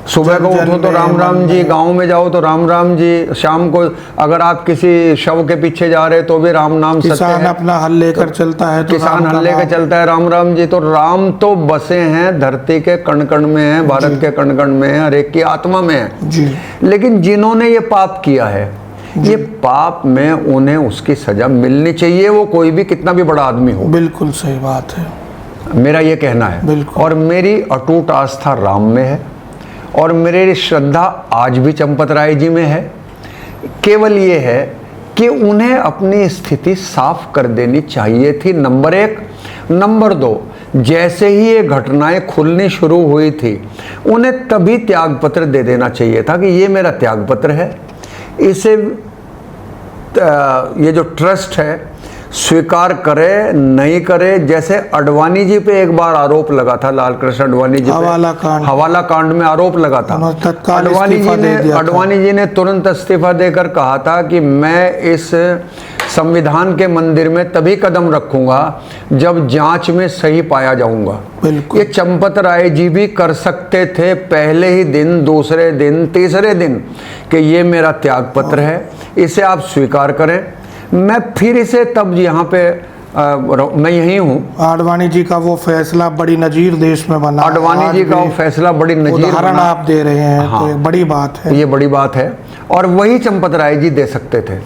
सुबह को उठो तो राम राम जी, गांव में जाओ तो राम राम जी, शाम को अगर आप किसी शव के पीछे जा रहे तो भी राम नाम सत्य है। किसान अपना हल लेकर चलता है तो किसान हल लेकर चलता है, राम राम जी। तो राम तो बसे हैं, धरती के कण कण में है, भारत के कण कण में है, हर एक की आत्मा में है जी। लेकिन जिन्होंने ये पाप किया है, ये पाप में उन्हें उसकी सजा मिलनी चाहिए, वो कोई भी कितना भी बड़ा आदमी हो। बिल्कुल सही बात है, मेरा ये कहना है। और मेरी अटूट आस्था राम में है और मेरी श्रद्धा आज भी चंपत राय जी में है। केवल ये है कि उन्हें अपनी स्थिति साफ कर देनी चाहिए थी, नंबर 1। नंबर 2, जैसे ही ये घटनाएं खुलनी शुरू हुई थी उन्हें तभी त्यागपत्र दे देना चाहिए था कि ये मेरा त्यागपत्र है, इसे ये जो ट्रस्ट है स्वीकार करे नहीं करे। जैसे अडवाणी जी पे एक बार आरोप लगा था, लाल कृष्ण अडवाणी जी हवाला कांड में आरोप लगा था। अडवाणी जी ने तुरंत इस्तीफा देकर कहा था कि मैं इस संविधान के मंदिर में तभी कदम रखूंगा जब जांच में सही पाया जाऊंगा। ये चंपत राय जी भी कर सकते थे पहले ही दिन, दूसरे दिन, तीसरे दिन कि ये मेरा त्यागपत्र है, इसे आप स्वीकार करें। मैं फिर इसे तब यहाँ पे मैं यही हूँ। आडवाणी जी का वो फैसला बड़ी नजीर देश में बना। आडवाणी जी का वो फैसला बड़ी नजीर उदाहरण आप दे रहे हैं। हाँ, तो बड़ी बात है, ये बड़ी बात है और वही चंपत राय जी दे सकते थे।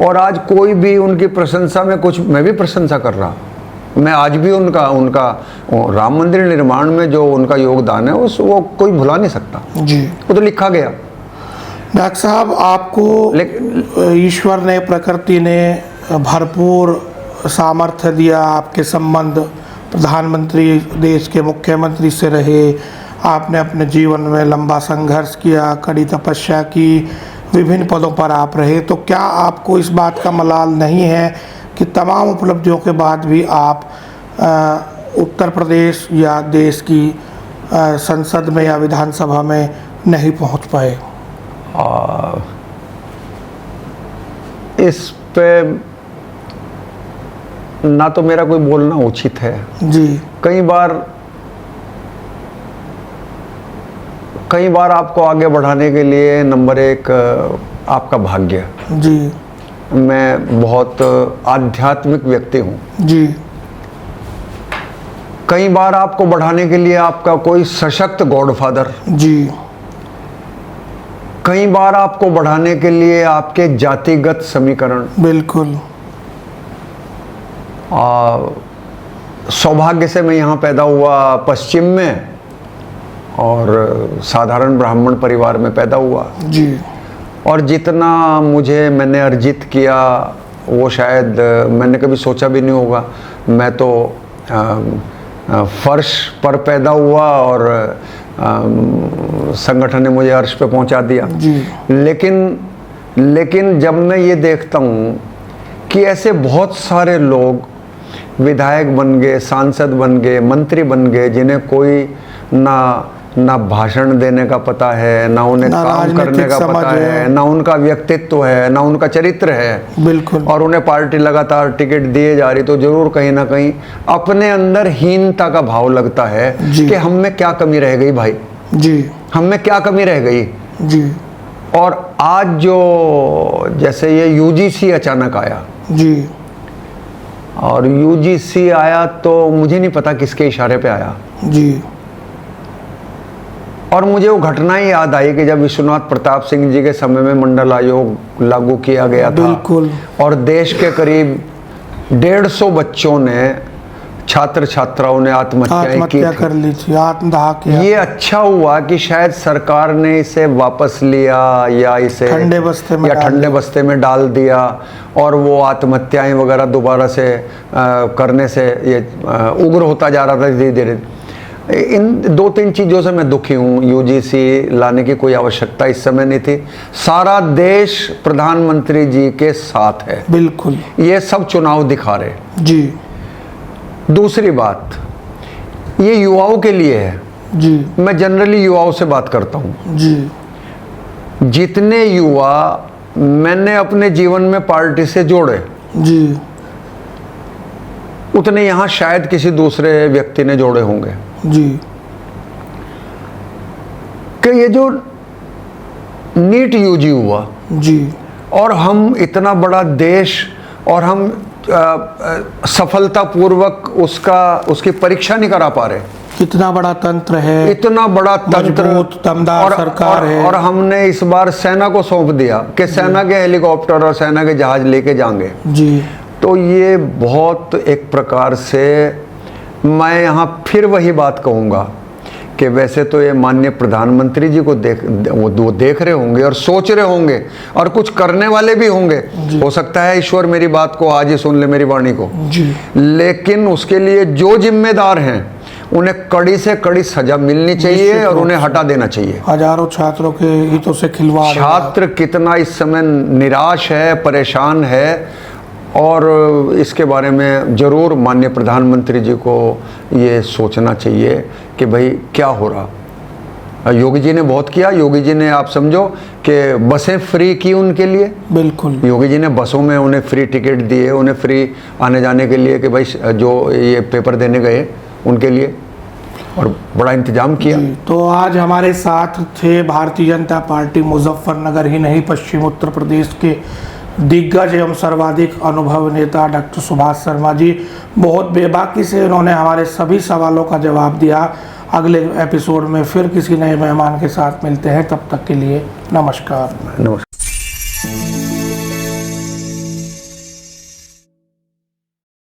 और आज कोई भी उनकी प्रशंसा में कुछ, मैं भी प्रशंसा कर रहा, मैं आज भी उनका राम मंदिर निर्माण में जो उनका योगदान है वो कोई भुला नहीं सकता जी। वो तो लिखा गया। डॉक्टर साहब, आपको ईश्वर ने, प्रकृति ने भरपूर सामर्थ्य दिया, आपके संबंध प्रधानमंत्री, देश के मुख्यमंत्री से रहे, आपने अपने जीवन में लंबा संघर्ष किया, कड़ी तपस्या की, विभिन्न पदों पर आप रहे, तो क्या आपको इस बात का मलाल नहीं है कि तमाम उपलब्धियों के बाद भी आप उत्तर प्रदेश या देश की संसद में या विधानसभा में नहीं पहुंच पाए? इस पे ना तो मेरा कोई बोलना उचित है जी। कई बार आपको आगे बढ़ाने के लिए नंबर एक आपका भाग्य। जी। मैं बहुत आध्यात्मिक व्यक्ति हूँ जी। कई बार आपको बढ़ाने के लिए आपका कोई सशक्त गॉडफादर। जी। कई बार आपको बढ़ाने के लिए आपके जातिगत समीकरण। बिल्कुल। सौभाग्य से मैं यहाँ पैदा हुआ पश्चिम में और साधारण ब्राह्मण परिवार में पैदा हुआ। जी। और जितना मैंने अर्जित किया वो शायद मैंने कभी सोचा भी नहीं होगा। मैं तो फर्श पर पैदा हुआ और संगठन ने मुझे अर्श पे पहुंचा दिया। जी। लेकिन जब मैं ये देखता हूँ कि ऐसे बहुत सारे लोग विधायक बन गए, सांसद बन गए, मंत्री बन गए, जिन्हें कोई ना भाषण देने का पता है, ना उन्हें काम करने का पता है, ना उनका व्यक्तित्व है, ना उनका चरित्र है। बिल्कुल। और उन्हें पार्टी लगातार टिकट दिए जा रही, तो जरूर कहीं ना कहीं अपने अंदर हीनता का भाव लगता है कि हम में क्या कमी रह गई भाई। जी। हम में क्या कमी रह गई। जी। और आज जो जैसे ये यूजीसी अचानक आया। जी। और यूजीसी आया तो मुझे नहीं पता किसके इशारे पे आया। जी। और मुझे वो घटनाएं याद आई कि जब विश्वनाथ प्रताप सिंह जी के समय में मंडल आयोग लागू किया गया था। बिल्कुल। और देश के करीब 150 बच्चों ने, छात्र छात्राओं ने आत्महत्या कर ली थी, आत्मदाह किया। ये अच्छा हुआ कि शायद सरकार ने इसे वापस लिया या इसे ठंडे बस्ते में डाल दिया और वो आत्महत्याएं वगैरह दोबारा से करने से ये उग्र होता जा रहा था धीरे धीरे। इन 2-3 चीज़ों से मैं दुखी हूँ। यूजीसी लाने की कोई आवश्यकता इस समय नहीं थी। सारा देश प्रधानमंत्री जी के साथ है। बिल्कुल। ये सब चुनाव दिखा रहे। जी। दूसरी बात, ये युवाओं के लिए है। जी। मैं जनरली युवाओं से बात करता हूँ। जी। जितने युवा मैंने अपने जीवन में पार्टी से जोड़े, जी, उतने यहाँ शायद किसी दूसरे व्यक्ति ने जोड़े होंगे। जी। कि ये जो नीट यूजी हुआ, जी, और हम इतना बड़ा देश और हम सफलतापूर्वक उसकी परीक्षा नहीं करा पा रहे। कितना बड़ा तंत्र है, इतना बड़ा तंत्र, दमदार सरकार है। और हमने इस बार सेना को सौंप दिया कि सेना के हेलीकॉप्टर और सेना के जहाज लेके जाएंगे। जी। तो ये बहुत एक प्रकार से, मैं यहाँ फिर वही बात कहूँगा कि वैसे तो ये माननीय प्रधानमंत्री जी को वो देख रहे होंगे और सोच रहे होंगे और कुछ करने वाले भी होंगे। हो सकता है ईश्वर मेरी बात को आज ही सुन ले, मेरी वाणी को। जी। लेकिन उसके लिए जो जिम्मेदार हैं उन्हें कड़ी से कड़ी सजा मिलनी चाहिए और उन्हें हटा देना चाहिए। हजारों छात्रों के हितों से खिलवाड़। छात्र कितना इस समय निराश है, परेशान है, और इसके बारे में ज़रूर माननीय प्रधानमंत्री जी को ये सोचना चाहिए कि भाई क्या हो रहा। योगी जी ने बहुत किया। योगी जी ने, आप समझो कि बसें फ्री की उनके लिए। बिल्कुल। योगी जी ने बसों में उन्हें फ्री टिकट दिए, उन्हें फ्री आने जाने के लिए कि भाई जो ये पेपर देने गए उनके लिए, और बड़ा इंतजाम किया। तो आज हमारे साथ थे भारतीय जनता पार्टी मुजफ्फरनगर ही नहीं, पश्चिम उत्तर प्रदेश के दिग्गज एवं सर्वाधिक अनुभव नेता डॉक्टर सुभाष शर्मा जी। बहुत बेबाकी से उन्होंने हमारे सभी सवालों का जवाब दिया। अगले एपिसोड में फिर किसी नए मेहमान के साथ मिलते हैं, तब तक के लिए नमस्कार। नमस्कार।